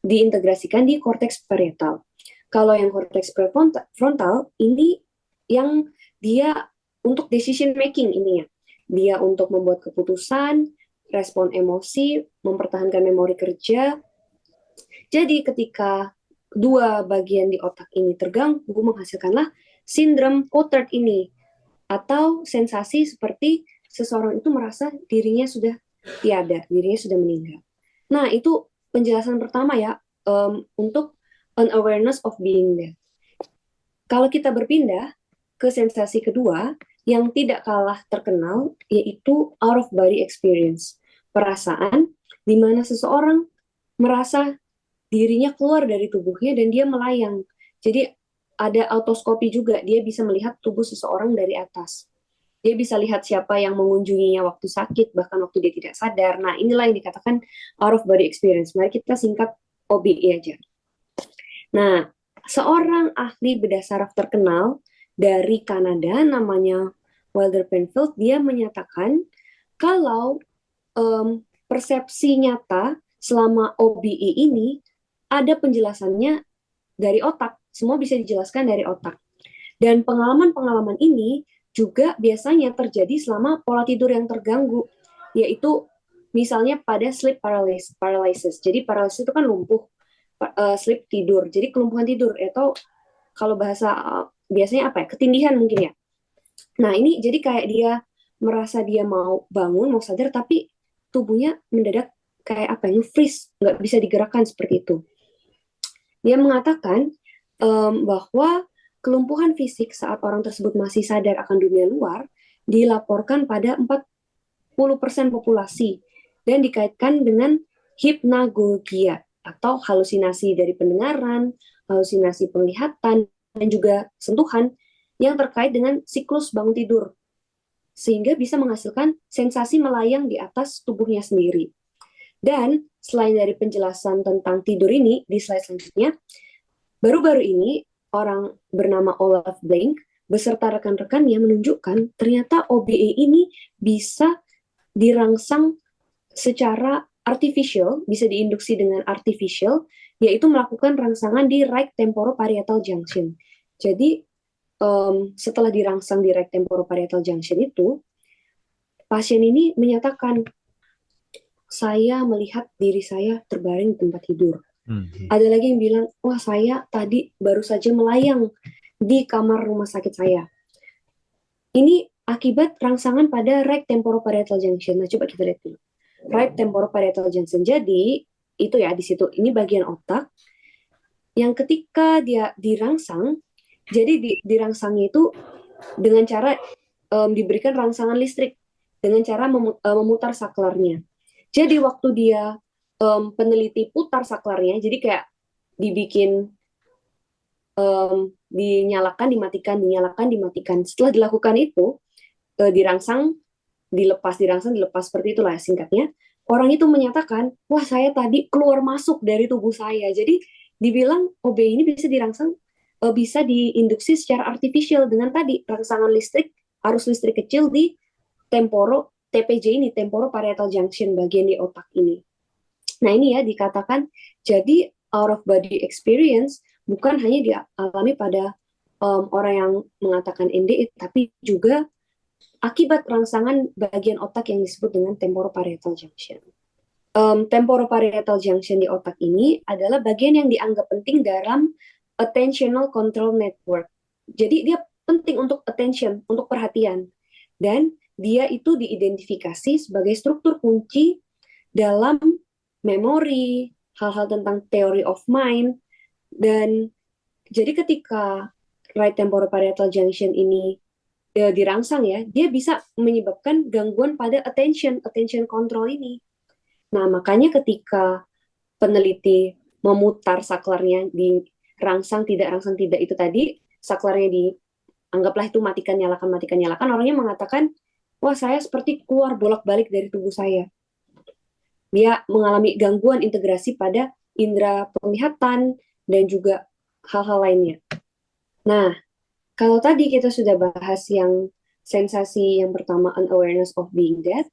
diintegrasikan di korteks parietal. Kalau yang korteks prefrontal ini yang dia untuk decision making ininya. Dia untuk membuat keputusan, respon emosi, mempertahankan memori kerja. Jadi ketika dua bagian di otak ini terganggu, menghasilkanlah sindrom Cotard ini, atau sensasi seperti seseorang itu merasa dirinya sudah tiada, dirinya sudah meninggal. Nah, itu penjelasan pertama ya, untuk unawareness of being dead. Kalau kita berpindah ke sensasi kedua, yang tidak kalah terkenal, yaitu out of body experience. Perasaan di mana seseorang merasa dirinya keluar dari tubuhnya dan dia melayang. Jadi ada autoskopi juga, dia bisa melihat tubuh seseorang dari atas. Dia bisa lihat siapa yang mengunjunginya waktu sakit, bahkan waktu dia tidak sadar. Nah, inilah yang dikatakan out of body experience. Mari kita singkat OBE aja. Nah, seorang ahli bedah saraf terkenal dari Kanada, namanya Wilder Penfield, dia menyatakan kalau persepsi nyata selama OBE ini ada penjelasannya dari otak. Semua bisa dijelaskan dari otak. Dan pengalaman-pengalaman ini juga biasanya terjadi selama pola tidur yang terganggu, yaitu misalnya pada sleep paralysis. Jadi paralysis itu kan lumpuh, sleep tidur. Jadi kelumpuhan tidur, atau kalau bahasa biasanya apa ya, ketindihan mungkin ya. Nah, ini jadi kayak dia merasa dia mau bangun, mau sadar, tapi tubuhnya mendadak kayak apa, freeze, nggak bisa digerakkan seperti itu. Dia mengatakan bahwa kelumpuhan fisik saat orang tersebut masih sadar akan dunia luar dilaporkan pada 40% populasi dan dikaitkan dengan hypnagogia atau halusinasi dari pendengaran, halusinasi penglihatan, dan juga sentuhan yang terkait dengan siklus bangun tidur, sehingga bisa menghasilkan sensasi melayang di atas tubuhnya sendiri. Dan selain dari penjelasan tentang tidur ini, di slide selanjutnya, baru-baru ini orang bernama Olaf Blank beserta rekan-rekannya menunjukkan ternyata OBE ini bisa dirangsang secara artificial, bisa diinduksi dengan artificial, yaitu melakukan rangsangan di right temporoparietal junction. Jadi setelah dirangsang di right temporoparietal junction itu, pasien ini menyatakan, saya melihat diri saya terbaring di tempat tidur. Ada lagi yang bilang, wah saya tadi baru saja melayang di kamar rumah sakit saya. Ini akibat rangsangan pada right temporoparietal junction. Nah, coba kita lihat dulu. Right temporoparietal junction. Jadi, itu ya di situ. Ini bagian otak yang ketika dia dirangsang, jadi dirangsangnya itu dengan cara diberikan rangsangan listrik dengan cara memutar saklarnya. Jadi waktu dia peneliti putar saklarnya, jadi kayak dibikin dinyalakan, dimatikan, dinyalakan, dimatikan. Setelah dilakukan itu, dirangsang, dilepas, dirangsang, dilepas, seperti itulah singkatnya. Orang itu menyatakan, wah saya tadi keluar masuk dari tubuh saya. Jadi dibilang OB ini bisa dirangsang, bisa diinduksi secara artificial dengan tadi rangsangan listrik, arus listrik kecil di TPJ ini, temporoparietal junction, bagian di otak ini. Nah ini ya dikatakan, jadi out of body experience bukan hanya dialami pada orang yang mengatakan NDE, tapi juga akibat rangsangan bagian otak yang disebut dengan temporoparietal junction. Temporoparietal junction di otak ini adalah bagian yang dianggap penting dalam attentional control network. Jadi dia penting untuk attention, untuk perhatian. Dan dia itu diidentifikasi sebagai struktur kunci dalam memori, hal-hal tentang theory of mind. Dan jadi ketika right temporoparietal junction ini dirangsang ya, dia bisa menyebabkan gangguan pada attention control ini. Nah, makanya ketika peneliti memutar saklarnya di rangsang tidak itu tadi, saklarnya anggaplah itu matikan nyalakan, orangnya mengatakan, wah saya seperti keluar bolak-balik dari tubuh saya. Dia mengalami gangguan integrasi pada indera penglihatan dan juga hal-hal lainnya. Nah, kalau tadi kita sudah bahas yang sensasi yang pertama, unawareness of being dead,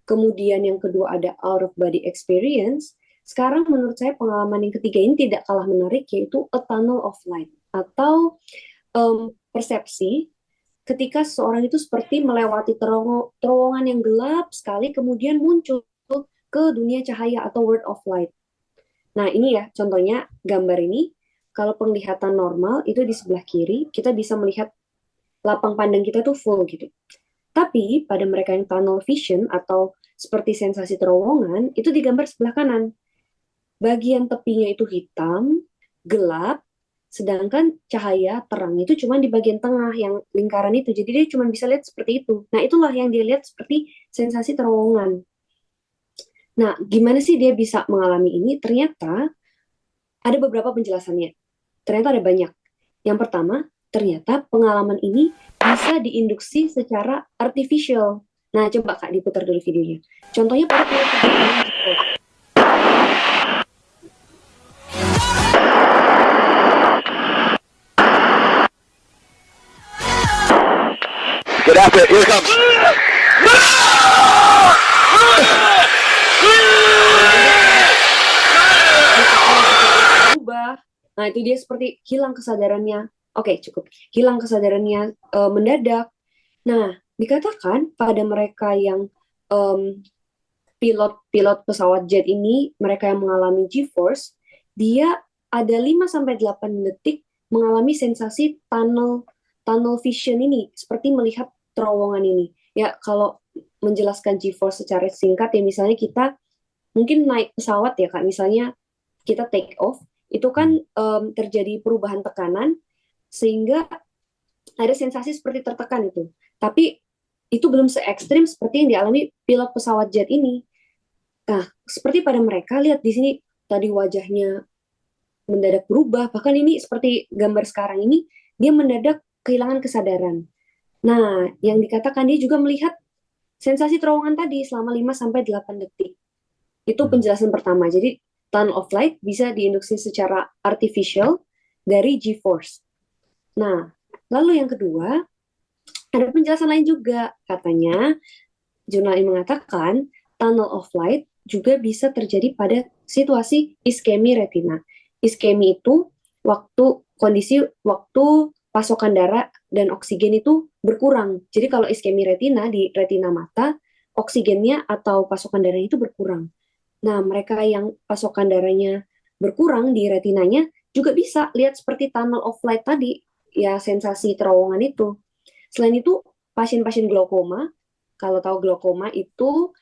kemudian yang kedua ada out of body experience. Sekarang menurut saya pengalaman yang ketiga ini tidak kalah menarik, yaitu a tunnel of light, atau persepsi ketika seseorang itu seperti melewati terowongan yang gelap sekali, kemudian muncul ke dunia cahaya atau world of light. Nah ini ya contohnya gambar ini, kalau penglihatan normal itu di sebelah kiri, kita bisa melihat lapang pandang kita tuh full gitu. Tapi pada mereka yang tunnel vision atau seperti sensasi terowongan, itu digambar sebelah kanan. Bagian tepinya itu hitam, gelap, sedangkan cahaya terang itu cuma di bagian tengah yang lingkaran itu. Jadi dia cuma bisa lihat seperti itu. Nah itulah yang dia lihat seperti sensasi terowongan. Nah gimana sih dia bisa mengalami ini? Ternyata ada beberapa penjelasannya. Ternyata ada banyak. Yang pertama, ternyata pengalaman ini bisa diinduksi secara artificial. Nah, coba Kak diputar dulu videonya. Contohnya pada penelitian. Get after it, here it comes. Nah, itu dia seperti hilang kesadarannya. Oke, cukup. Hilang kesadarannya mendadak. Nah, dikatakan pada mereka yang pilot pesawat jet ini, mereka yang mengalami G-force, dia ada 5-8 detik mengalami sensasi tunnel vision ini, seperti melihat terowongan ini. Ya, kalau menjelaskan G-force secara singkat ya, misalnya kita mungkin naik pesawat ya Kak, misalnya kita take off, itu kan terjadi perubahan tekanan, sehingga ada sensasi seperti tertekan itu. Tapi itu belum se-ekstrim seperti yang dialami pilot pesawat jet ini. Nah, seperti pada mereka, lihat di sini tadi wajahnya mendadak berubah, bahkan ini seperti gambar sekarang ini, dia mendadak kehilangan kesadaran. Nah, yang dikatakan dia juga melihat sensasi terowongan tadi selama 5-8 detik. Itu penjelasan pertama. Jadi, tunnel of light bisa diinduksi secara artificial dari G-force. Nah, lalu yang kedua, ada penjelasan lain juga. Katanya, jurnal ini mengatakan tunnel of light juga bisa terjadi pada situasi iskemi retina. Iskemi itu kondisi waktu pasokan darah dan oksigen itu berkurang. Jadi kalau iskemi retina di retina mata, oksigennya atau pasokan darahnya itu berkurang. Nah, mereka yang pasokan darahnya berkurang di retinanya juga bisa lihat seperti tunnel of light tadi, ya sensasi terowongan itu. Selain itu, pasien-pasien glaukoma, kalau tahu glaukoma itu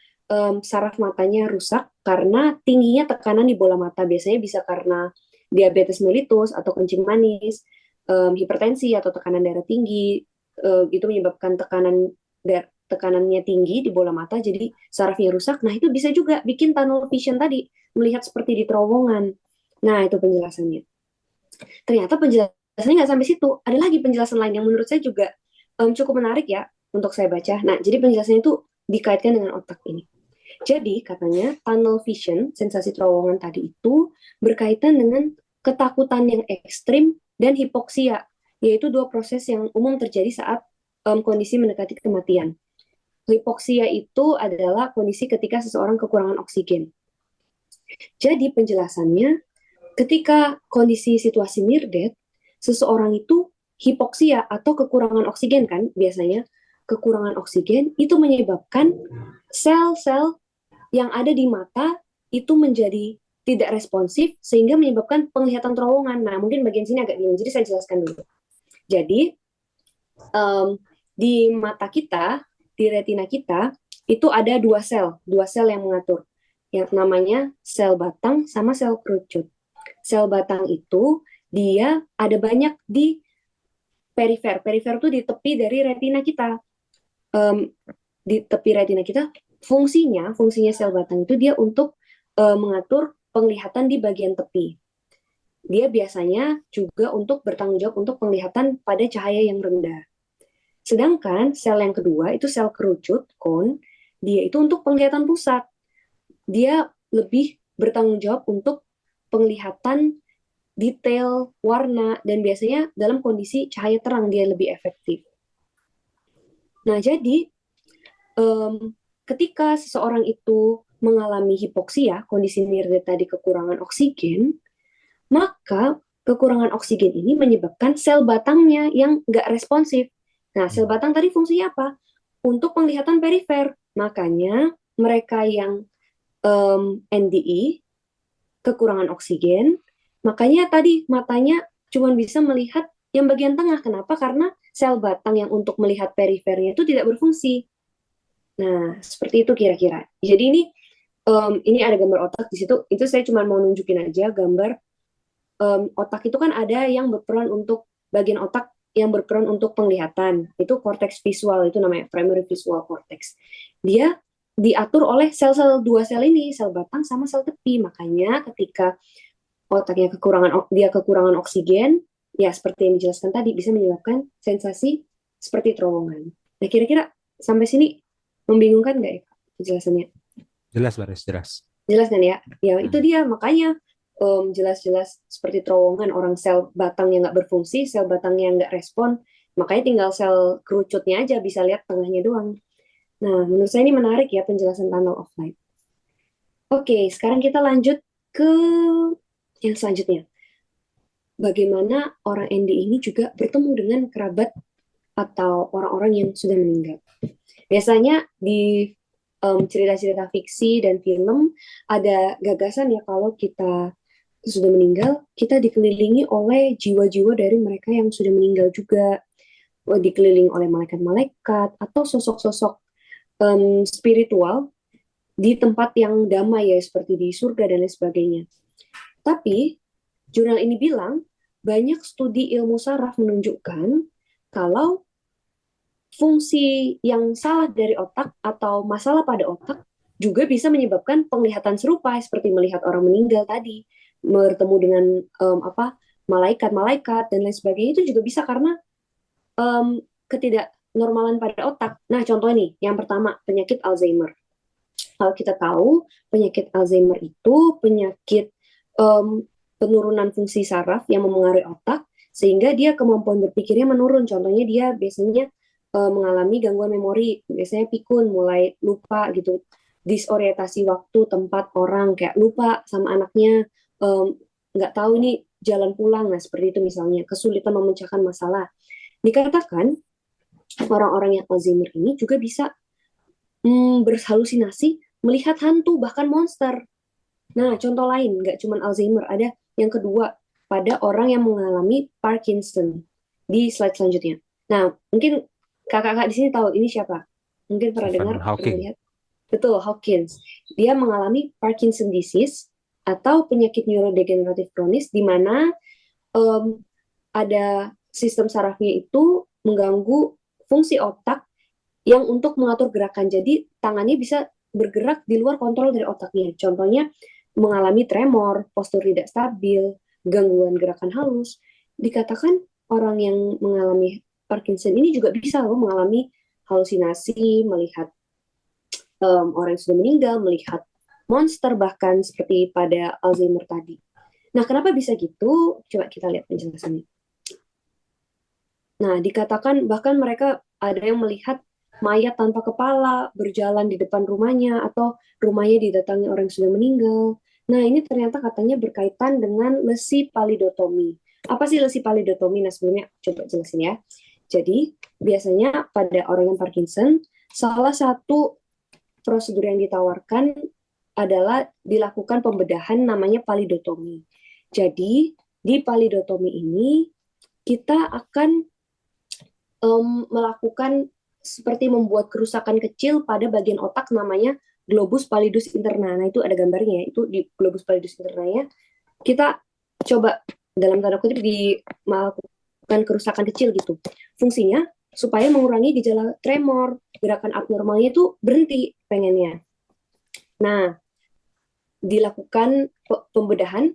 saraf matanya rusak karena tingginya tekanan di bola mata. Biasanya bisa karena diabetes mellitus atau kencing manis, hipertensi atau tekanan darah tinggi, itu menyebabkan tekanannya tinggi di bola mata, jadi sarafnya rusak. Nah, itu bisa juga bikin tunnel vision tadi, melihat seperti di terowongan. Nah, itu penjelasannya. Ternyata penjelasannya nggak sampai situ. Ada lagi penjelasan lain yang menurut saya juga cukup menarik ya untuk saya baca. Nah, jadi penjelasannya itu dikaitkan dengan otak ini. Jadi, katanya tunnel vision, sensasi terowongan tadi itu berkaitan dengan ketakutan yang ekstrim dan hipoksia, yaitu dua proses yang umum terjadi saat kondisi mendekati kematian. Hipoksia itu adalah kondisi ketika seseorang kekurangan oksigen. Jadi penjelasannya, ketika kondisi situasi near death, seseorang itu hipoksia atau kekurangan oksigen kan biasanya. Kekurangan oksigen itu menyebabkan sel-sel yang ada di mata itu menjadi tidak responsif sehingga menyebabkan penglihatan terowongan. Nah, mungkin bagian sini agak bingung, jadi saya jelaskan dulu. Jadi, di mata kita, di retina kita, itu ada dua sel yang mengatur, yang namanya sel batang sama sel kerucut. Sel batang itu dia ada banyak di perifer. Perifer itu di tepi dari retina kita. Di tepi retina kita, fungsinya sel batang itu dia untuk mengatur penglihatan di bagian tepi. Dia biasanya juga untuk bertanggung jawab untuk penglihatan pada cahaya yang rendah. Sedangkan sel yang kedua itu sel kerucut, cone, dia itu untuk penglihatan pusat. Dia lebih bertanggung jawab untuk penglihatan detail, warna, dan biasanya dalam kondisi cahaya terang dia lebih efektif. Nah, jadi ketika seseorang itu mengalami hipoksia, kondisi near death tadi kekurangan oksigen, maka kekurangan oksigen ini menyebabkan sel batangnya yang nggak responsif. Nah, sel batang tadi fungsinya apa? Untuk penglihatan perifer. Makanya mereka yang NDE, kekurangan oksigen, makanya tadi matanya cuma bisa melihat yang bagian tengah. Kenapa? Karena sel batang yang untuk melihat perifernya itu tidak berfungsi. Nah, seperti itu kira-kira. Jadi ini ada gambar otak di situ. Itu saya cuma mau nunjukin aja gambar otak itu kan ada yang berperan untuk bagian otak yang berperan untuk penglihatan. Itu korteks visual, itu namanya primary visual cortex. Dia diatur oleh sel-sel dua sel ini, sel batang sama sel tepi. Makanya ketika otaknya kekurangan oksigen, ya seperti yang dijelaskan tadi bisa menyebabkan sensasi seperti terowongan. Nah, kira-kira sampai sini membingungkan nggak ya penjelasannya? Jelas, Baris, jelas. Jelas kan ya? Ya itu dia, makanya jelas-jelas seperti terowongan, orang sel batang yang nggak berfungsi, sel batang yang nggak respon, makanya tinggal sel kerucutnya aja bisa lihat tengahnya doang. Nah, menurut saya ini menarik ya penjelasan tunnel of light. Oke, sekarang kita lanjut ke yang selanjutnya. Bagaimana orang ND ini juga bertemu dengan kerabat atau orang-orang yang sudah meninggal. Biasanya di cerita-cerita fiksi dan film ada gagasan ya kalau kita sudah meninggal, kita dikelilingi oleh jiwa-jiwa dari mereka yang sudah meninggal juga, dikelilingi oleh malaikat-malaikat atau sosok-sosok spiritual di tempat yang damai ya, seperti di surga dan lain sebagainya. Tapi jurnal ini bilang banyak studi ilmu saraf menunjukkan kalau fungsi yang salah dari otak atau masalah pada otak juga bisa menyebabkan penglihatan serupa seperti melihat orang meninggal tadi, bertemu dengan malaikat-malaikat dan lain sebagainya, itu juga bisa karena ketidaknormalan pada otak. Nah, contoh nih, yang pertama penyakit Alzheimer. Kalau kita tahu penyakit Alzheimer itu penyakit penurunan fungsi saraf yang memengaruhi otak sehingga dia kemampuan berpikirnya menurun. Contohnya dia biasanya mengalami gangguan memori, biasanya pikun, mulai lupa gitu, disorientasi waktu, tempat, orang, kayak lupa sama anaknya, nggak tahu ini jalan pulang, nah seperti itu misalnya, kesulitan memecahkan masalah. Dikatakan orang-orang yang Alzheimer ini juga bisa berhalusinasi, melihat hantu, bahkan monster. Nah, contoh lain, nggak cuma Alzheimer, ada yang kedua, pada orang yang mengalami Parkinson. Di slide selanjutnya. Nah, mungkin kakak-kakak di sini tahu ini siapa? Mungkin pernah dengar, pernah lihat. Betul, Hawkins. Dia mengalami Parkinson disease atau penyakit neurodegeneratif kronis di mana ada sistem sarafnya itu mengganggu fungsi otak yang untuk mengatur gerakan. Jadi tangannya bisa bergerak di luar kontrol dari otaknya. Contohnya mengalami tremor, postur tidak stabil, gangguan gerakan halus. Dikatakan orang yang mengalami Parkinson ini juga bisa loh mengalami halusinasi, melihat orang yang sudah meninggal, melihat monster, bahkan seperti pada Alzheimer tadi. Nah, kenapa bisa gitu? Coba kita lihat penjelasannya. Nah, dikatakan bahkan mereka ada yang melihat mayat tanpa kepala berjalan di depan rumahnya, atau rumahnya didatangi orang yang sudah meninggal. Nah, ini ternyata katanya berkaitan dengan lesi palidotomi. Apa sih lesi palidotomi? Nah, sebelumnya coba jelasin ya. Jadi, biasanya pada orang yang Parkinson, salah satu prosedur yang ditawarkan adalah dilakukan pembedahan namanya palidotomi. Jadi, di palidotomi ini kita akan melakukan seperti membuat kerusakan kecil pada bagian otak namanya globus pallidus interna. Nah, itu ada gambarnya, itu di globus pallidus internanya kita coba dalam tanda kutip melakukan kerusakan kecil gitu. Fungsinya supaya mengurangi gejala tremor, gerakan abnormalnya itu berhenti pengennya. Nah, dilakukan pembedahan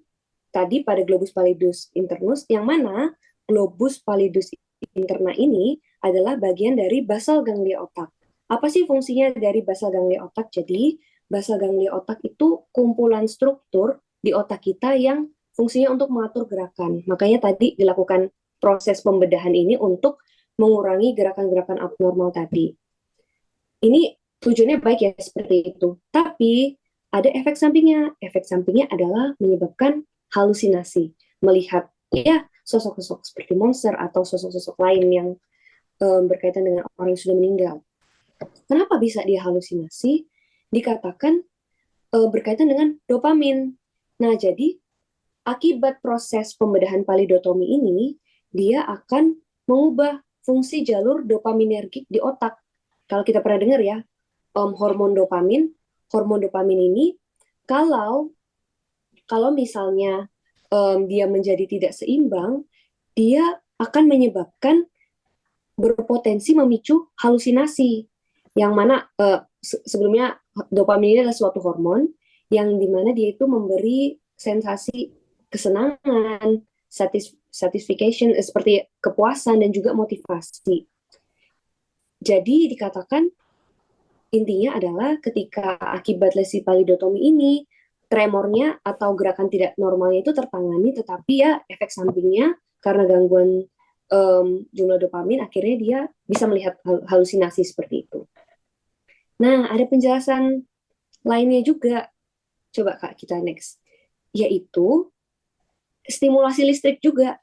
tadi pada globus pallidus internus, yang mana globus pallidus interna ini adalah bagian dari basal ganglia otak. Apa sih fungsinya dari basal ganglia otak? Jadi, basal ganglia otak itu kumpulan struktur di otak kita yang fungsinya untuk mengatur gerakan. Makanya tadi dilakukan proses pembedahan ini untuk mengurangi gerakan-gerakan abnormal tadi. Ini tujuannya baik ya seperti itu. Tapi ada efek sampingnya. Efek sampingnya adalah menyebabkan halusinasi, melihat ya sosok-sosok seperti monster atau sosok-sosok lain yang berkaitan dengan orang yang sudah meninggal. Kenapa bisa dia halusinasi? Dikatakan berkaitan dengan dopamin. Nah, jadi akibat proses pembedahan palidotomi ini, dia akan mengubah fungsi jalur dopaminergik di otak. Kalau kita pernah dengar ya, hormon dopamin ini kalau misalnya dia menjadi tidak seimbang, dia akan menyebabkan berpotensi memicu halusinasi. Yang mana sebelumnya dopamin ini adalah suatu hormon yang dimana dia itu memberi sensasi kesenangan, satisfaction, seperti kepuasan dan juga motivasi. Jadi dikatakan intinya adalah ketika akibat lesi palidotomi ini, tremornya atau gerakan tidak normalnya itu tertangani, tetapi ya efek sampingnya karena gangguan jumlah dopamin, akhirnya dia bisa melihat halusinasi seperti itu. Nah, ada penjelasan lainnya juga. Coba Kak, kita next. Yaitu stimulasi listrik juga.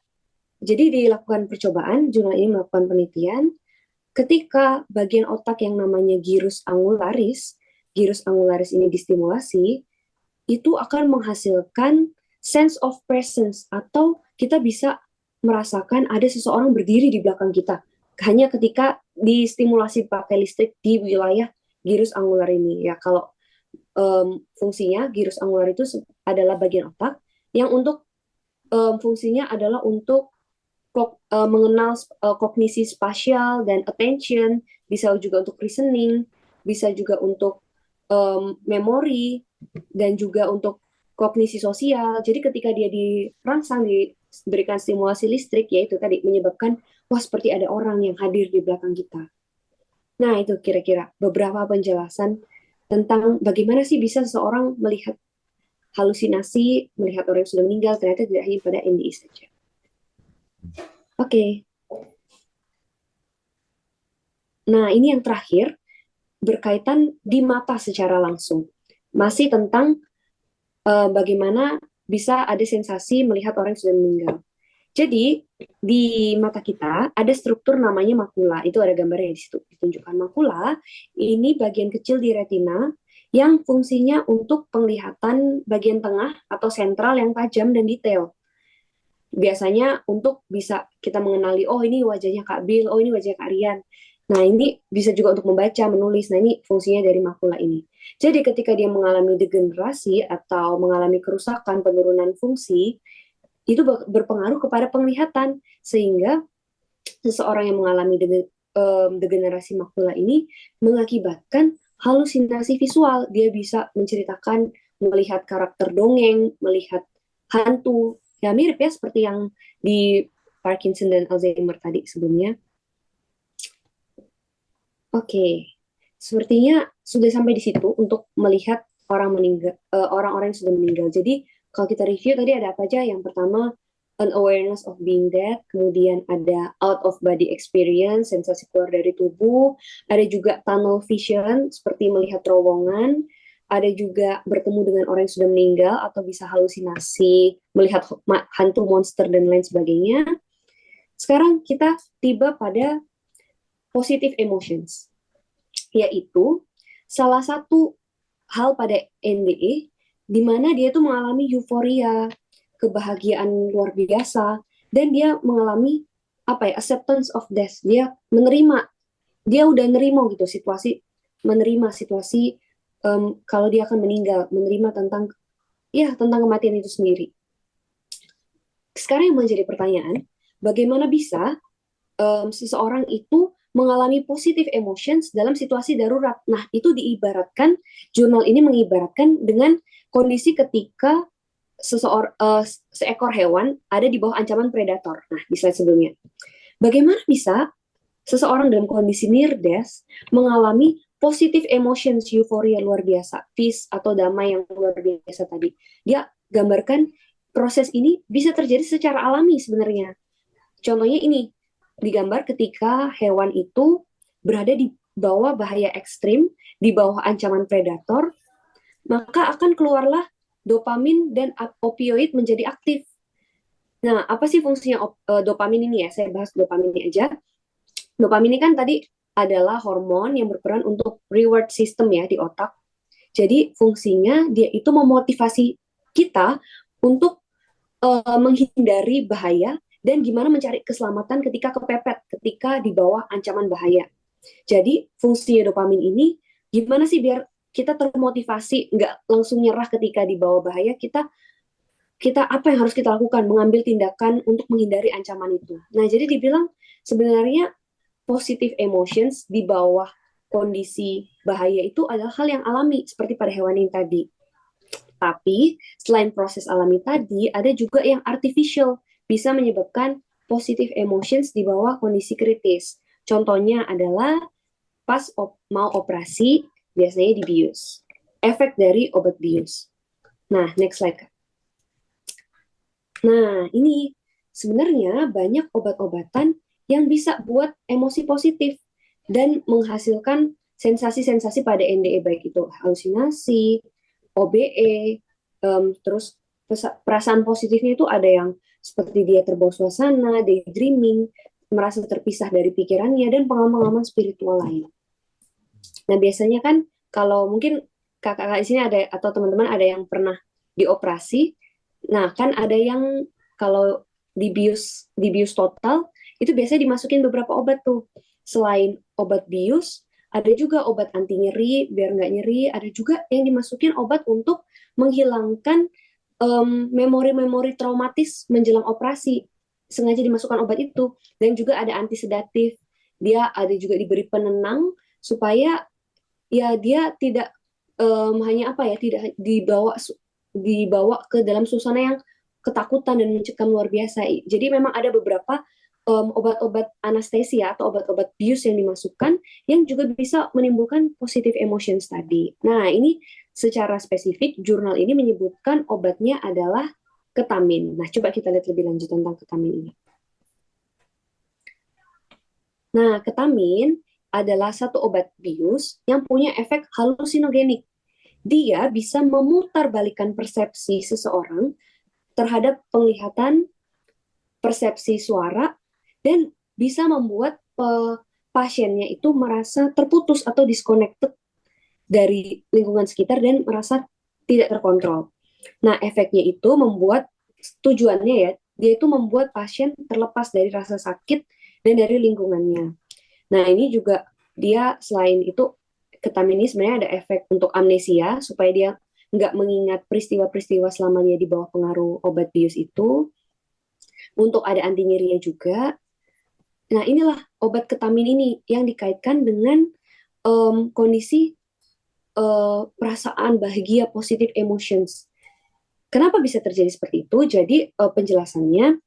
Jadi dilakukan percobaan, jurnal ini melakukan penelitian, ketika bagian otak yang namanya gyrus angularis ini distimulasi, itu akan menghasilkan sense of presence, atau kita bisa merasakan ada seseorang berdiri di belakang kita hanya ketika distimulasi pakai listrik di wilayah gyrus angular ini ya. Kalau fungsinya gyrus angular itu adalah bagian otak yang untuk fungsinya adalah untuk mengenal kognisi spasial dan attention, bisa juga untuk reasoning, bisa juga untuk memori, dan juga untuk kognisi sosial. Jadi ketika dia dirangsang, diberikan stimulasi listrik, yaitu tadi menyebabkan, wah seperti ada orang yang hadir di belakang kita. Nah itu kira-kira beberapa penjelasan tentang bagaimana sih bisa seseorang melihat halusinasi, melihat orang yang sudah meninggal, ternyata tidak hanya pada NDE saja. Oke. Nah, ini yang terakhir, berkaitan di mata secara langsung. Masih tentang bagaimana bisa ada sensasi melihat orang yang sudah meninggal. Jadi, di mata kita ada struktur namanya makula. Itu ada gambarnya di situ. Ditunjukkan makula, ini bagian kecil di retina yang fungsinya untuk penglihatan bagian tengah atau sentral yang tajam dan detail. Biasanya untuk bisa kita mengenali, oh ini wajahnya Kak Bill, oh ini wajahnya Kak Rian. Nah ini bisa juga untuk membaca, menulis. Nah ini fungsinya dari makula ini. Jadi ketika dia mengalami degenerasi atau mengalami kerusakan, penurunan fungsi, itu berpengaruh kepada penglihatan. Sehingga seseorang yang mengalami degenerasi makula ini mengakibatkan halusinasi visual. Dia bisa menceritakan, melihat karakter dongeng, melihat hantu. Ya mirip ya seperti yang di Parkinson dan Alzheimer tadi sebelumnya. Oke, sepertinya sudah sampai di situ untuk melihat orang-orang yang sudah meninggal. Jadi kalau kita review tadi ada apa aja? Yang pertama, an awareness of being dead, kemudian ada out of body experience, sensasi keluar dari tubuh, ada juga tunnel vision seperti melihat terowongan, ada juga bertemu dengan orang yang sudah meninggal atau bisa halusinasi, melihat hantu monster dan lain sebagainya. Sekarang kita tiba pada positive emotions, yaitu salah satu hal pada NDE di mana dia tuh mengalami euforia, kebahagiaan luar biasa, dan dia mengalami acceptance of death. Dia udah nerima gitu menerima situasi kalau dia akan meninggal, menerima tentang kematian itu sendiri. Sekarang yang menjadi pertanyaan, bagaimana bisa seseorang itu mengalami positive emotions dalam situasi darurat? Nah, itu diibaratkan, jurnal ini mengibaratkan dengan kondisi ketika seekor hewan ada di bawah ancaman predator. Nah, di slide sebelumnya. Bagaimana bisa seseorang dalam kondisi near death mengalami positive emotions, euforia luar biasa, peace atau damai yang luar biasa tadi? Dia gambarkan proses ini bisa terjadi secara alami sebenarnya. Contohnya ini, digambar ketika hewan itu berada di bawah bahaya ekstrim, di bawah ancaman predator, maka akan keluarlah dopamin dan opioid menjadi aktif. Nah, apa sih fungsinya dopamin ini ya? Saya bahas dopamin ini aja. Dopamin ini kan tadi adalah hormon yang berperan untuk reward system ya di otak. Jadi fungsinya dia itu memotivasi kita untuk menghindari bahaya dan gimana mencari keselamatan ketika kepepet, ketika di bawah ancaman bahaya. Jadi fungsinya dopamin ini gimana sih biar kita termotivasi, nggak langsung nyerah ketika di bawah bahaya, kita apa yang harus kita lakukan, mengambil tindakan untuk menghindari ancaman itu. Nah, jadi dibilang sebenarnya positive emotions di bawah kondisi bahaya itu adalah hal yang alami, seperti pada hewan yang tadi. Tapi selain proses alami tadi, ada juga yang artificial, bisa menyebabkan positive emotions di bawah kondisi kritis. Contohnya adalah pas mau operasi, biasanya dibius. Efek dari obat bius. Nah, next slide. Nah, ini sebenarnya banyak obat-obatan yang bisa buat emosi positif dan menghasilkan sensasi-sensasi pada NDE, baik itu halusinasi, OBE, terus perasaan positifnya itu ada yang seperti dia terbawa suasana, daydreaming, merasa terpisah dari pikirannya, dan pengalaman-pengalaman spiritual lain. Nah, biasanya kan kalau mungkin kakak-kakak di sini ada atau teman-teman ada yang pernah dioperasi, nah kan ada yang kalau dibius total, itu biasanya dimasukin beberapa obat tuh. Selain obat bius, ada juga obat anti nyeri, biar nggak nyeri, ada juga yang dimasukin obat untuk menghilangkan memori-memori traumatis menjelang operasi. Sengaja dimasukkan obat itu. Dan juga ada anti sedatif. Dia ada juga diberi penenang supaya ya dia tidak tidak dibawa ke dalam suasana yang ketakutan dan mencekam luar biasa. Jadi memang ada beberapa obat-obat anestesia atau obat-obat bius yang dimasukkan yang juga bisa menimbulkan positive emotions tadi. Nah, ini secara spesifik jurnal ini menyebutkan obatnya adalah ketamin. Nah, coba kita lihat lebih lanjut tentang ketamin ini. Nah, ketamin adalah satu obat bius yang punya efek halusinogenik. Dia bisa memutarbalikkan persepsi seseorang terhadap penglihatan, persepsi suara, dan bisa membuat pasiennya itu merasa terputus atau disconnected dari lingkungan sekitar dan merasa tidak terkontrol. Nah, efeknya itu tujuannya ya, dia itu membuat pasien terlepas dari rasa sakit dan dari lingkungannya. Nah, ini juga dia selain itu, ketamin ini sebenarnya ada efek untuk amnesia, supaya dia nggak mengingat peristiwa-peristiwa selama dia di bawah pengaruh obat bius itu. Untuk ada anti nyerinya juga. Nah, inilah obat ketamin ini yang dikaitkan dengan kondisi perasaan bahagia, positive emotions. Kenapa bisa terjadi seperti itu? Jadi penjelasannya,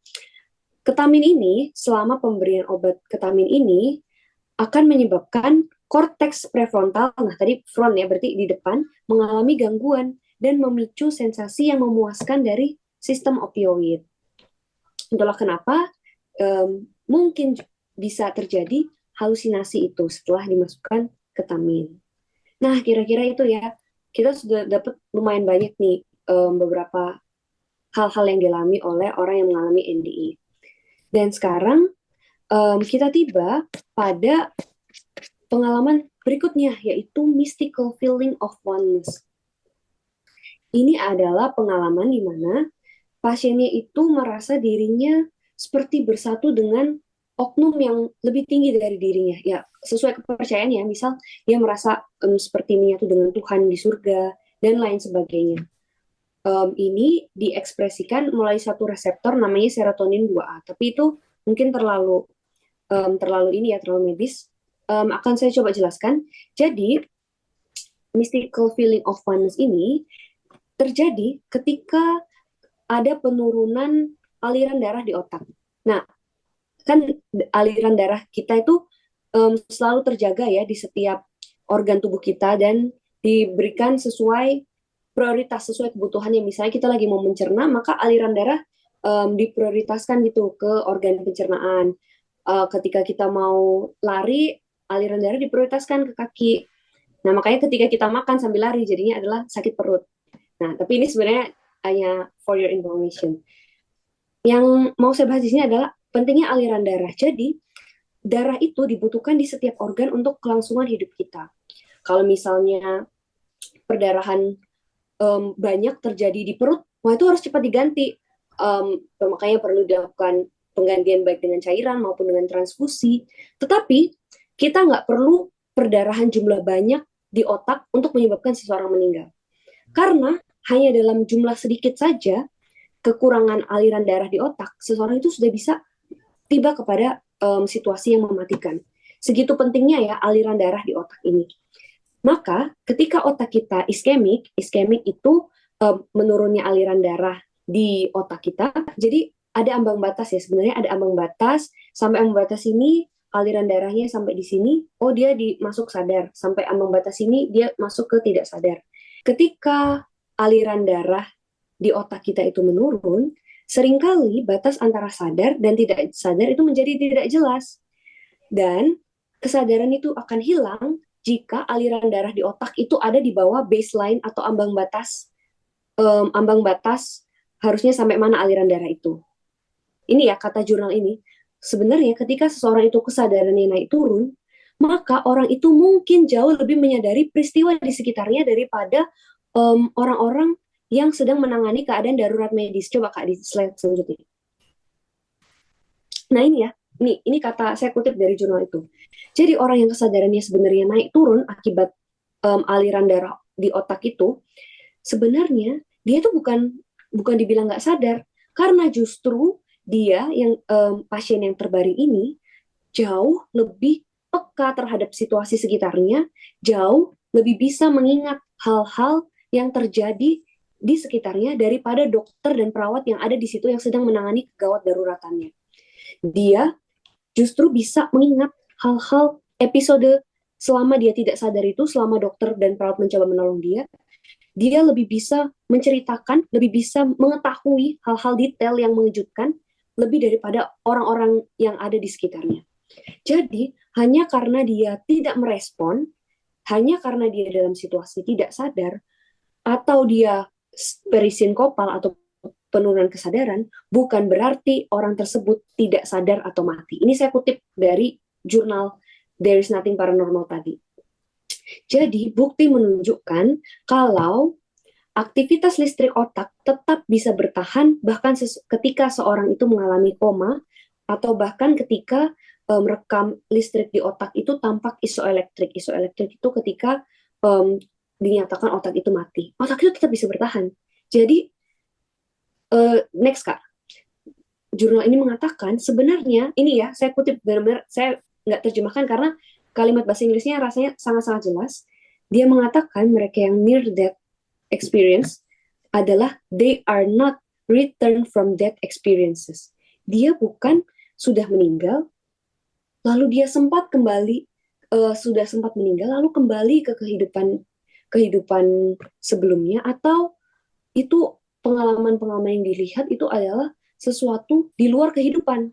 ketamin ini, selama pemberian obat ketamin ini, akan menyebabkan korteks prefrontal, nah tadi front ya, berarti di depan, mengalami gangguan dan memicu sensasi yang memuaskan dari sistem opioid. Itulah kenapa mungkin bisa terjadi halusinasi itu setelah dimasukkan ketamin. Nah, kira-kira itu ya kita sudah dapat lumayan banyak nih beberapa hal-hal yang dialami oleh orang yang mengalami NDE. Dan sekarang kita tiba pada pengalaman berikutnya, yaitu mystical feeling of oneness. Ini adalah pengalaman di mana pasiennya itu merasa dirinya seperti bersatu dengan oknum yang lebih tinggi dari dirinya. Ya, sesuai kepercayaannya, misal dia merasa seperti menyatu dengan Tuhan di surga, dan lain sebagainya. Ini diekspresikan melalui satu reseptor namanya serotonin 2A. Tapi itu mungkin terlalu terlalu medis. Akan saya coba jelaskan. Jadi, mystical feeling of oneness ini terjadi ketika ada penurunan aliran darah di otak. Nah, kan aliran darah kita itu selalu terjaga ya di setiap organ tubuh kita dan diberikan sesuai prioritas, sesuai kebutuhannya. Misalnya kita lagi mau mencerna, maka aliran darah diprioritaskan gitu ke organ pencernaan. Ketika kita mau lari, aliran darah diprioritaskan ke kaki. Nah, makanya ketika kita makan sambil lari, jadinya adalah sakit perut. Nah, tapi ini sebenarnya hanya for your information. Yang mau saya bahas di sini adalah pentingnya aliran darah. Jadi, darah itu dibutuhkan di setiap organ untuk kelangsungan hidup kita. Kalau misalnya perdarahan banyak terjadi di perut, wah itu harus cepat diganti. Makanya perlu dilakukan penggantian baik dengan cairan maupun dengan transfusi. Tetapi kita nggak perlu perdarahan jumlah banyak di otak untuk menyebabkan seseorang meninggal. Karena hanya dalam jumlah sedikit saja kekurangan aliran darah di otak, seseorang itu sudah bisa tiba kepada situasi yang mematikan. Segitu pentingnya ya aliran darah di otak ini. Maka ketika otak kita iskemik itu menurunnya aliran darah di otak kita, jadi ada ambang batas ya, sebenarnya ada ambang batas, sampai ambang batas ini aliran darahnya sampai di sini, oh dia masuk sadar, sampai ambang batas ini dia masuk ke tidak sadar. Ketika aliran darah di otak kita itu menurun, seringkali batas antara sadar dan tidak sadar itu menjadi tidak jelas. Dan kesadaran itu akan hilang jika aliran darah di otak itu ada di bawah baseline atau ambang batas harusnya sampai mana aliran darah itu. Ini ya kata jurnal ini. Sebenarnya ketika seseorang itu kesadarannya naik turun, maka orang itu mungkin jauh lebih menyadari peristiwa di sekitarnya daripada orang-orang yang sedang menangani keadaan darurat medis. Coba Kak di slide selanjutnya. Nah ini ya, ini kata saya kutip dari jurnal itu. Jadi orang yang kesadarannya sebenarnya naik turun akibat aliran darah di otak itu, sebenarnya dia tuh bukan dibilang nggak sadar, karena justru dia yang pasien yang terbaring ini jauh lebih peka terhadap situasi sekitarnya, jauh lebih bisa mengingat hal-hal yang terjadi di sekitarnya daripada dokter dan perawat yang ada di situ yang sedang menangani kegawat daruratannya. Dia justru bisa mengingat hal-hal episode selama dia tidak sadar itu, selama dokter dan perawat mencoba menolong dia lebih bisa menceritakan, lebih bisa mengetahui hal-hal detail yang mengejutkan lebih daripada orang-orang yang ada di sekitarnya. Jadi, hanya karena dia tidak merespon, hanya karena dia dalam situasi tidak sadar, atau dia perisinopal atau penurunan kesadaran, bukan berarti orang tersebut tidak sadar atau mati. Ini saya kutip dari jurnal There is Nothing Paranormal tadi. Jadi, bukti menunjukkan kalau aktivitas listrik otak tetap bisa bertahan bahkan ketika seorang itu mengalami koma atau bahkan ketika merekam listrik di otak itu tampak isoelektrik. Isoelektrik itu ketika dinyatakan otak itu mati. Otak itu tetap bisa bertahan. Jadi, next Kak. Jurnal ini mengatakan sebenarnya, ini ya, saya kutip benar-benar, saya nggak terjemahkan karena kalimat bahasa Inggrisnya rasanya sangat-sangat jelas. Dia mengatakan mereka yang near death experience adalah they are not return from death experiences. Dia bukan sudah meninggal, lalu dia sempat kembali, sudah sempat meninggal, lalu kembali ke kehidupan sebelumnya, atau itu pengalaman-pengalaman yang dilihat itu adalah sesuatu di luar kehidupan.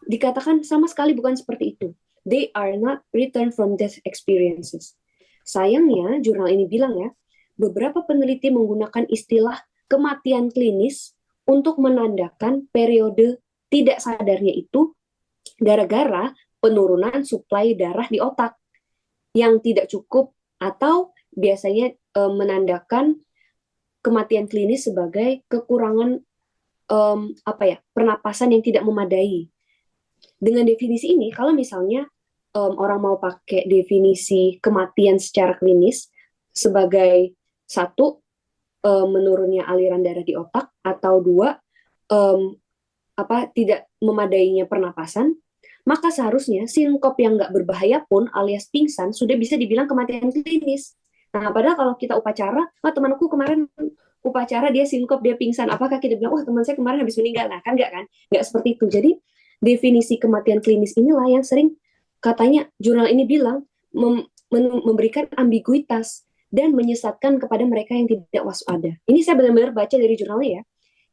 Dikatakan sama sekali bukan seperti itu. They are not return from death experiences. Sayangnya, jurnal ini bilang ya, beberapa peneliti menggunakan istilah kematian klinis untuk menandakan periode tidak sadarnya itu gara-gara penurunan suplai darah di otak yang tidak cukup, atau biasanya menandakan kematian klinis sebagai kekurangan pernapasan yang tidak memadai. Dengan definisi ini, kalau misalnya orang mau pakai definisi kematian secara klinis sebagai satu, menurunnya aliran darah di otak, atau dua, tidak memadainya pernapasan, maka seharusnya sinkop yang nggak berbahaya pun alias pingsan sudah bisa dibilang kematian klinis. Nah, padahal kalau kita upacara, temanku kemarin upacara dia sinkop, dia pingsan, apakah kita bilang, wah teman saya kemarin habis meninggal? Nah, kan nggak seperti itu. Jadi definisi kematian klinis inilah yang sering katanya jurnal ini bilang memberikan ambiguitas dan menyesatkan kepada mereka yang tidak waspada. Ini saya benar-benar baca dari jurnalnya ya.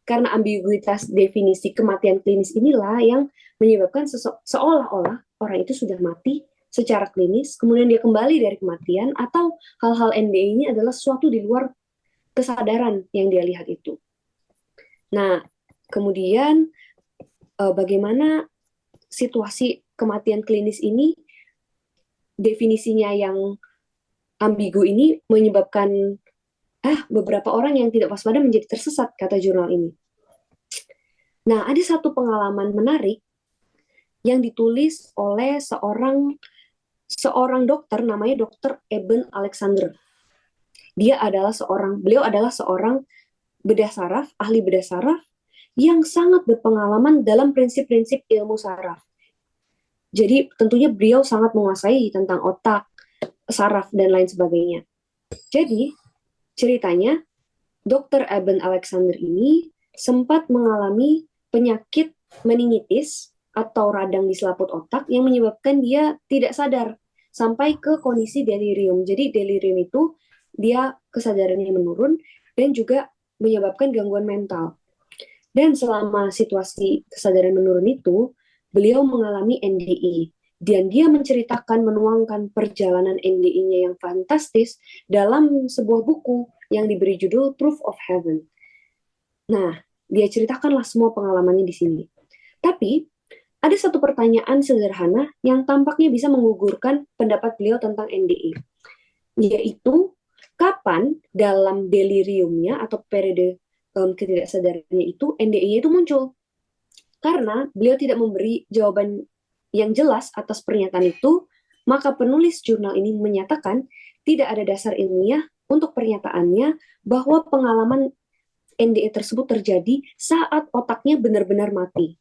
Karena ambiguitas definisi kematian klinis inilah yang menyebabkan seolah-olah orang itu sudah mati secara klinis, kemudian dia kembali dari kematian, atau hal-hal NDE ini adalah sesuatu di luar kesadaran yang dia lihat itu. Nah, kemudian bagaimana situasi kematian klinis ini, definisinya yang ambigu ini menyebabkan beberapa orang yang tidak waspada menjadi tersesat, kata jurnal ini. Nah, ada satu pengalaman menarik yang ditulis oleh seorang dokter namanya Dr. Eben Alexander. Beliau adalah seorang bedah saraf, ahli bedah saraf yang sangat berpengalaman dalam prinsip-prinsip ilmu saraf. Jadi tentunya beliau sangat menguasai tentang otak, saraf, dan lain sebagainya. Jadi ceritanya Dr. Eben Alexander ini sempat mengalami penyakit meningitis atau radang di selaput otak yang menyebabkan dia tidak sadar sampai ke kondisi delirium. Jadi delirium itu dia kesadarannya menurun dan juga menyebabkan gangguan mental. Dan selama situasi kesadaran menurun itu, beliau mengalami NDE. Dan dia menceritakan, menuangkan perjalanan NDE-nya yang fantastis dalam sebuah buku yang diberi judul Proof of Heaven. Nah, dia ceritakanlah semua pengalamannya di sini. Tapi, ada satu pertanyaan sederhana yang tampaknya bisa menggugurkan pendapat beliau tentang NDE. Yaitu, kapan dalam deliriumnya atau periode ketidaksadarannya itu, NDE-nya itu muncul. Karena beliau tidak memberi jawaban yang jelas atas pernyataan itu, maka penulis jurnal ini menyatakan tidak ada dasar ilmiah untuk pernyataannya bahwa pengalaman NDE tersebut terjadi saat otaknya benar-benar mati.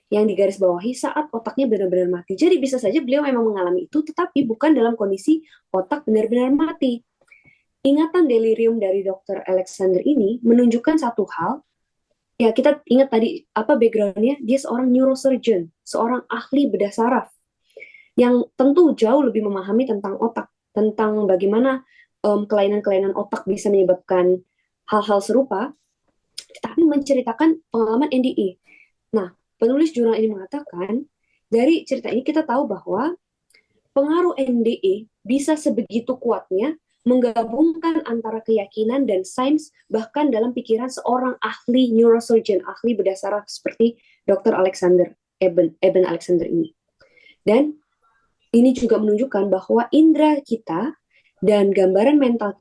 Yang digarisbawahi saat otaknya benar-benar mati. Jadi bisa saja beliau memang mengalami itu, tetapi bukan dalam kondisi otak benar-benar mati. Ingatan delirium dari Dr. Alexander ini menunjukkan satu hal. Ya, kita ingat tadi apa background-nya, dia seorang neurosurgeon, seorang ahli bedah saraf yang tentu jauh lebih memahami tentang otak, tentang bagaimana kelainan-kelainan otak bisa menyebabkan hal-hal serupa, tetapi menceritakan pengalaman NDE. Nah, penulis jurnal ini mengatakan, dari cerita ini kita tahu bahwa pengaruh NDE bisa sebegitu kuatnya menggabungkan antara keyakinan dan sains, bahkan dalam pikiran seorang ahli neurosurgeon, ahli bedah saraf seperti Dr. Eben Alexander ini. Dan ini juga menunjukkan bahwa indera kita dan gambaran mental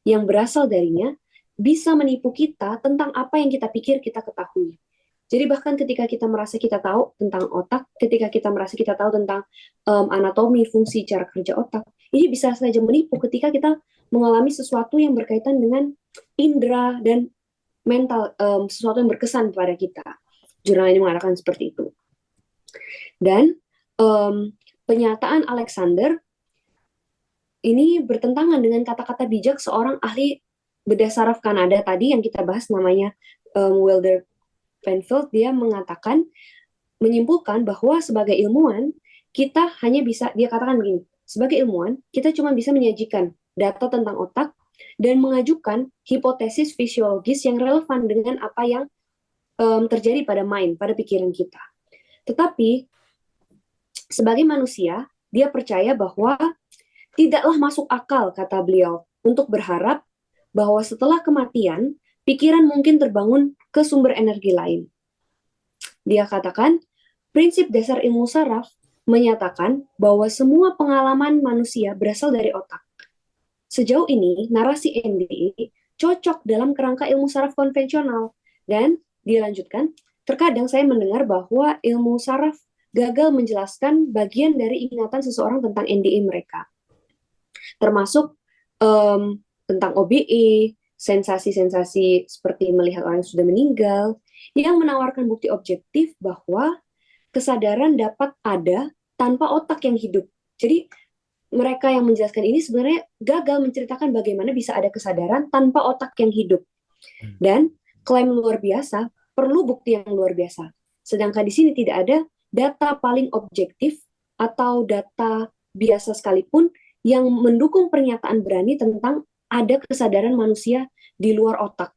yang berasal darinya bisa menipu kita tentang apa yang kita pikir kita ketahui. Jadi bahkan ketika kita merasa kita tahu tentang otak, ketika kita merasa kita tahu tentang anatomi, fungsi, cara kerja otak, ini bisa saja menipu ketika kita mengalami sesuatu yang berkaitan dengan indera dan mental, sesuatu yang berkesan pada kita. Jurnal ini mengatakan seperti itu. Dan pernyataan Alexander ini bertentangan dengan kata-kata bijak seorang ahli bedah saraf Kanada tadi yang kita bahas, namanya Wilder Penfield. Dia menyimpulkan bahwa sebagai ilmuwan kita hanya bisa, dia katakan begini, sebagai ilmuwan kita cuma bisa menyajikan data tentang otak dan mengajukan hipotesis fisiologis yang relevan dengan apa yang terjadi pada mind, pada pikiran kita. Tetapi sebagai manusia, dia percaya bahwa tidaklah masuk akal, kata beliau, untuk berharap bahwa setelah kematian, pikiran mungkin terbangun ke sumber energi lain. Dia katakan, prinsip dasar ilmu saraf menyatakan bahwa semua pengalaman manusia berasal dari otak. Sejauh ini, narasi NDE cocok dalam kerangka ilmu saraf konvensional. Dan dilanjutkan, terkadang saya mendengar bahwa ilmu saraf gagal menjelaskan bagian dari ingatan seseorang tentang NDE mereka. Termasuk tentang OBE, sensasi-sensasi seperti melihat orang yang sudah meninggal, yang menawarkan bukti objektif bahwa kesadaran dapat ada tanpa otak yang hidup. Jadi mereka yang menjelaskan ini sebenarnya gagal menceritakan bagaimana bisa ada kesadaran tanpa otak yang hidup. Dan klaim luar biasa perlu bukti yang luar biasa. Sedangkan di sini tidak ada data paling objektif atau data biasa sekalipun yang mendukung pernyataan berani tentang ada kesadaran manusia di luar otak.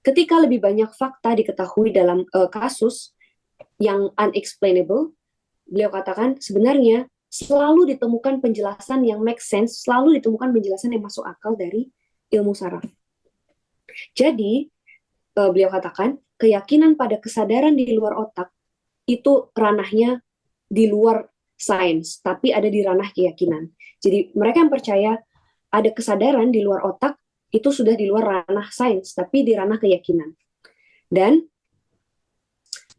Ketika lebih banyak fakta diketahui dalam kasus yang unexplainable, beliau katakan sebenarnya selalu ditemukan penjelasan yang make sense, selalu ditemukan penjelasan yang masuk akal dari ilmu saraf. Jadi, beliau katakan keyakinan pada kesadaran di luar otak itu ranahnya di luar sains, tapi ada di ranah keyakinan. Jadi mereka yang percaya ada kesadaran di luar otak itu sudah di luar ranah sains, tapi di ranah keyakinan. Dan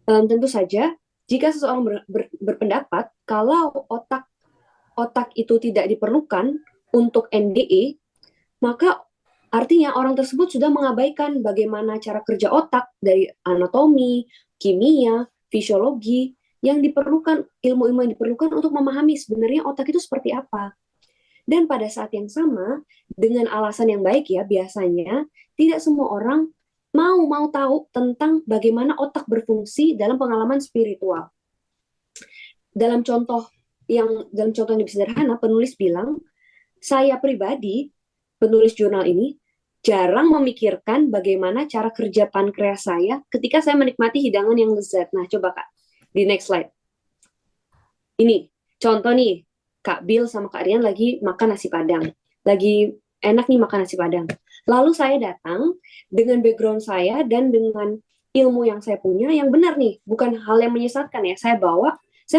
tentu saja jika seseorang berpendapat kalau otak itu tidak diperlukan untuk NDE, maka artinya orang tersebut sudah mengabaikan bagaimana cara kerja otak dari anatomi, kimia, fisiologi yang diperlukan, ilmu-ilmu yang diperlukan untuk memahami sebenarnya otak itu seperti apa. Dan pada saat yang sama, dengan alasan yang baik ya, biasanya tidak semua orang mau tahu tentang bagaimana otak berfungsi dalam pengalaman spiritual. Dalam contoh yang lebih sederhana, penulis bilang, saya pribadi, penulis jurnal ini, jarang memikirkan bagaimana cara kerja pankreas saya ketika saya menikmati hidangan yang lezat. Nah, coba Kak, di next slide. Ini, contoh nih, Kak Bill sama Kak Rian lagi makan nasi Padang. Lagi enak nih makan nasi Padang. Lalu saya datang dengan background saya dan dengan ilmu yang saya punya yang benar nih, bukan hal yang menyesatkan ya. Saya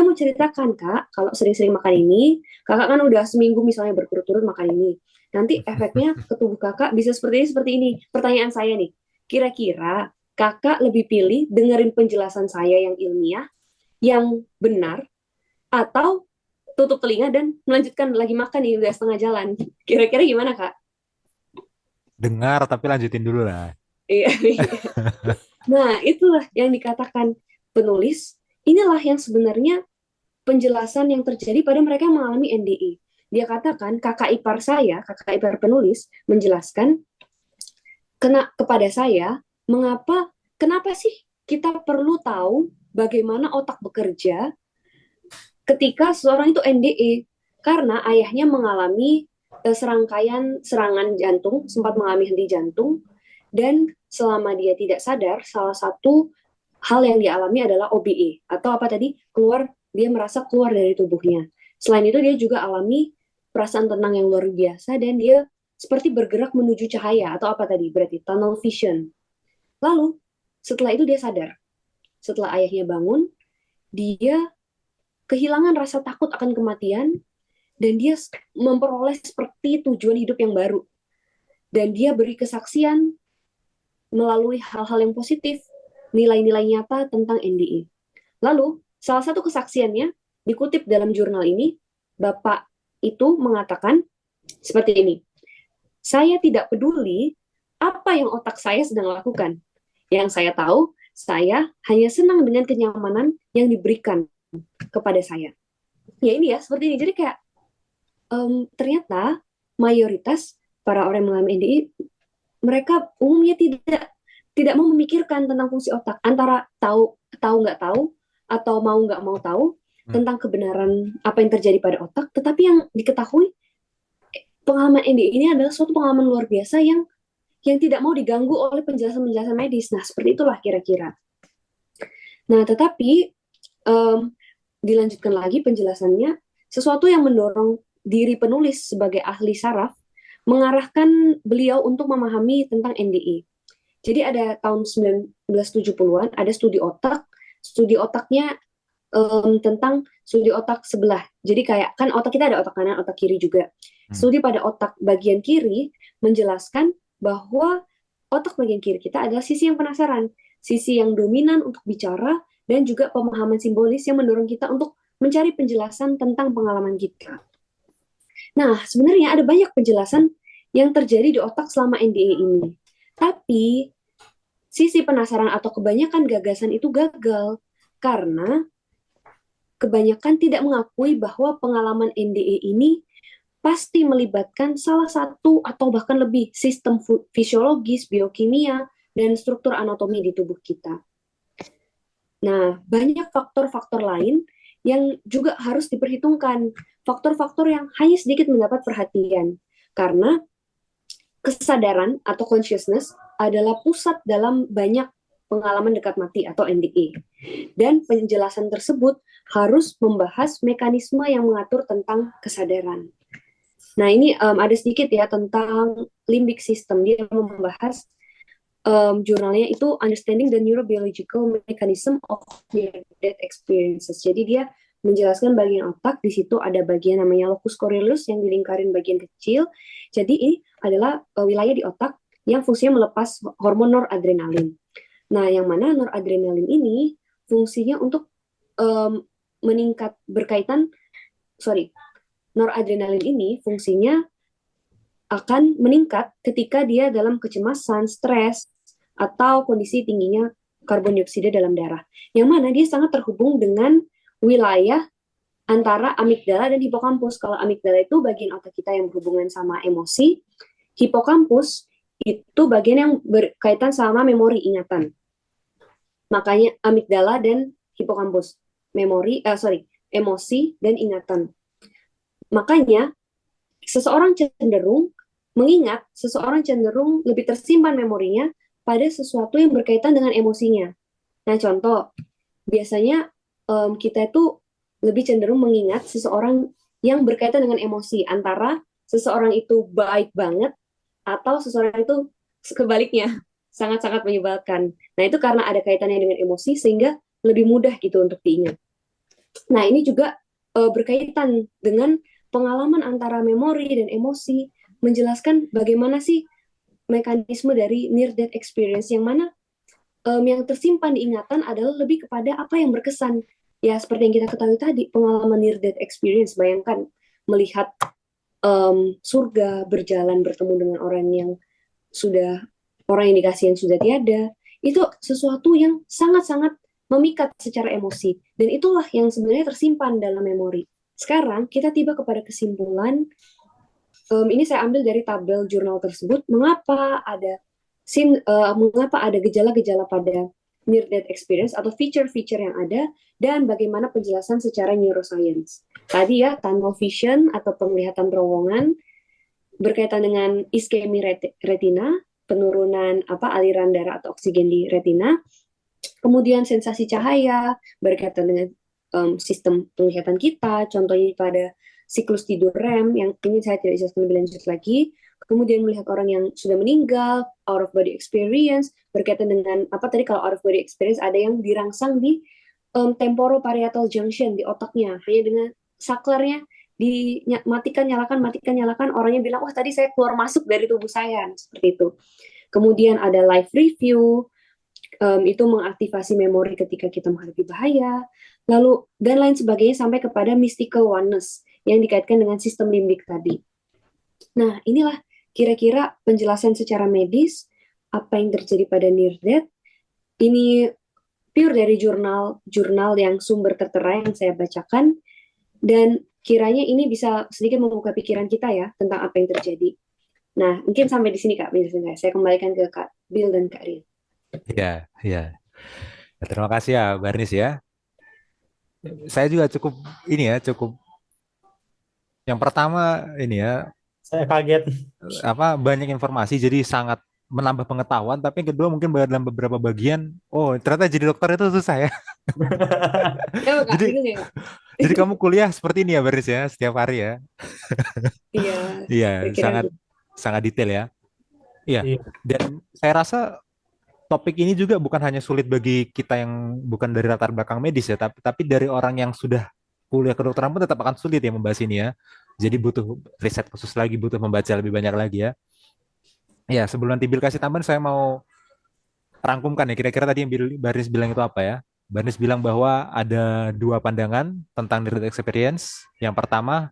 mau ceritakan Kak, kalau sering-sering makan ini, Kakak kan udah seminggu misalnya berturut-turut makan ini. Nanti efeknya ke tubuh Kakak bisa seperti ini. Pertanyaan saya nih, kira-kira Kakak lebih pilih dengerin penjelasan saya yang ilmiah, yang benar, atau tutup telinga dan melanjutkan lagi makan nih udah setengah jalan. Kira-kira gimana Kak? Dengar tapi lanjutin dulu lah. Iya. Nah, itulah yang dikatakan penulis. Inilah yang sebenarnya penjelasan yang terjadi pada mereka yang mengalami NDE. Dia katakan kakak ipar saya, kakak ipar penulis, menjelaskan kepada saya kenapa sih kita perlu tahu bagaimana otak bekerja ketika seseorang itu NDE, karena ayahnya mengalami serangkaian serangan jantung, sempat mengalami henti jantung, dan selama dia tidak sadar, salah satu hal yang dialami adalah OBE, atau apa tadi, dia merasa keluar dari tubuhnya. Selain itu dia juga alami perasaan tenang yang luar biasa, dan dia seperti bergerak menuju cahaya, atau apa tadi, berarti tunnel vision. Lalu, setelah itu dia sadar. Setelah ayahnya bangun, dia kehilangan rasa takut akan kematian, dan dia memperoleh seperti tujuan hidup yang baru. Dan dia beri kesaksian melalui hal-hal yang positif, nilai-nilai nyata tentang NDE. Lalu, salah satu kesaksiannya dikutip dalam jurnal ini, Bapak itu mengatakan seperti ini, saya tidak peduli apa yang otak saya sedang lakukan. Yang saya tahu, saya hanya senang dengan kenyamanan yang diberikan kepada saya. Ya ini ya, seperti ini. Jadi kayak ternyata mayoritas para orang yang mengalami NDE, mereka umumnya tidak mau memikirkan tentang fungsi otak, antara tahu nggak tahu atau mau nggak mau tahu tentang kebenaran apa yang terjadi pada otak. Tetapi yang diketahui, pengalaman NDE ini adalah suatu pengalaman luar biasa yang tidak mau diganggu oleh penjelasan-penjelasan medis. Nah, seperti itulah kira-kira. Nah, tetapi dilanjutkan lagi penjelasannya, sesuatu yang mendorong diri penulis sebagai ahli saraf mengarahkan beliau untuk memahami tentang NDE. Jadi ada tahun 1970-an ada studi otak, studi otaknya tentang studi otak sebelah. Jadi kayak kan otak kita ada otak kanan, otak kiri juga. Studi pada otak bagian kiri menjelaskan bahwa otak bagian kiri kita adalah sisi yang penasaran, sisi yang dominan untuk bicara dan juga pemahaman simbolis yang mendorong kita untuk mencari penjelasan tentang pengalaman kita. Nah, sebenarnya ada banyak penjelasan yang terjadi di otak selama NDE ini. Tapi sisi penasaran atau kebanyakan gagasan itu gagal karena kebanyakan tidak mengakui bahwa pengalaman NDE ini pasti melibatkan salah satu atau bahkan lebih sistem fisiologis, biokimia, dan struktur anatomi di tubuh kita. Nah, banyak faktor-faktor lain yang juga harus diperhitungkan. Faktor-faktor yang hanya sedikit mendapat perhatian. Karena kesadaran atau consciousness adalah pusat dalam banyak pengalaman dekat mati atau NDE. Dan penjelasan tersebut harus membahas mekanisme yang mengatur tentang kesadaran. Nah, ini ada sedikit ya tentang limbic system. Dia membahas jurnalnya itu Understanding the Neurobiological Mechanism of Near-Death Experiences. Jadi dia menjelaskan bagian otak, di situ ada bagian namanya locus coeruleus yang dilingkarin bagian kecil. Jadi ini adalah wilayah di otak yang fungsinya melepas hormon noradrenalin. Nah, yang mana noradrenalin ini fungsinya untuk noradrenalin ini fungsinya akan meningkat ketika dia dalam kecemasan, stres, atau kondisi tingginya karbon dioksida dalam darah. Yang mana dia sangat terhubung dengan wilayah antara amigdala dan hipokampus. Kalau amigdala itu bagian otak kita yang berhubungan sama emosi, hipokampus itu bagian yang berkaitan sama memori ingatan. Makanya amigdala dan hipokampus, emosi dan ingatan. Makanya seseorang cenderung lebih tersimpan memorinya pada sesuatu yang berkaitan dengan emosinya. Nah, contoh, biasanya kita itu lebih cenderung mengingat seseorang yang berkaitan dengan emosi, antara seseorang itu baik banget atau seseorang itu kebaliknya, sangat-sangat menyebalkan. Nah, itu karena ada kaitannya dengan emosi sehingga lebih mudah gitu untuk diingat. Nah, ini juga berkaitan dengan pengalaman antara memori dan emosi, menjelaskan bagaimana sih mekanisme dari near death experience, yang mana yang tersimpan di ingatan adalah lebih kepada apa yang berkesan. Ya, seperti yang kita ketahui tadi, pengalaman near death experience, bayangkan melihat surga, berjalan bertemu dengan orang yang dikasih yang sudah tiada, itu sesuatu yang sangat-sangat memikat secara emosi, dan itulah yang sebenarnya tersimpan dalam memori. Sekarang kita tiba kepada kesimpulan, ini saya ambil dari tabel jurnal tersebut, mengapa ada gejala-gejala pada near death experience atau feature-feature yang ada, dan bagaimana penjelasan secara neuroscience. Tadi ya, tunnel vision atau penglihatan terowongan berkaitan dengan iskemi retina, penurunan aliran darah atau oksigen di retina. Kemudian sensasi cahaya berkaitan dengan sistem penglihatan kita, contohnya pada siklus tidur REM, yang ini saya tidak jelaskan lebih lanjut lagi. Kemudian melihat orang yang sudah meninggal, out of body experience, berkaitan dengan kalau out of body experience ada yang dirangsang di temporoparietal junction di otaknya, hanya dengan saklarnya dimatikan, nyalakan, orangnya bilang, wah tadi saya keluar masuk dari tubuh saya, seperti itu. Kemudian ada life review, itu mengaktifasi memori ketika kita menghadapi bahaya, lalu dan lain sebagainya, sampai kepada mystical oneness yang dikaitkan dengan sistem limbik tadi. Nah, inilah kira-kira penjelasan secara medis apa yang terjadi pada near death. Ini pure dari jurnal yang sumber tertera yang saya bacakan, dan kiranya ini bisa sedikit membuka pikiran kita ya tentang apa yang terjadi. Nah, mungkin sampai di sini Kak Bill. Saya kembalikan ke Kak Bill dan Kak Rian. Ya, ya. Terima kasih ya, Barnis ya. Saya juga cukup yang pertama ini ya, Saya kaget. banyak informasi jadi sangat menambah pengetahuan, tapi yang kedua mungkin dalam beberapa bagian, ternyata jadi dokter itu susah ya. Ya, Kak, Jadi bingung ya, Kak? jadi kamu kuliah seperti ini ya, Barnis ya, setiap hari ya. Iya, Iya, kira-kira sangat gitu. sangat detail ya. Iya. Iya, Dan saya rasa topik ini juga bukan hanya sulit bagi kita yang bukan dari latar belakang medis ya, tapi dari orang yang sudah kuliah kedokteran pun tetap akan sulit ya membahas ini ya. Jadi butuh riset khusus lagi, butuh membaca lebih banyak lagi ya. Ya, sebelum nanti Bill kasih tambahan, saya mau rangkumkan ya. Kira-kira tadi yang Baris bilang itu apa ya? Baris bilang bahwa ada dua pandangan tentang near death experience. Yang pertama,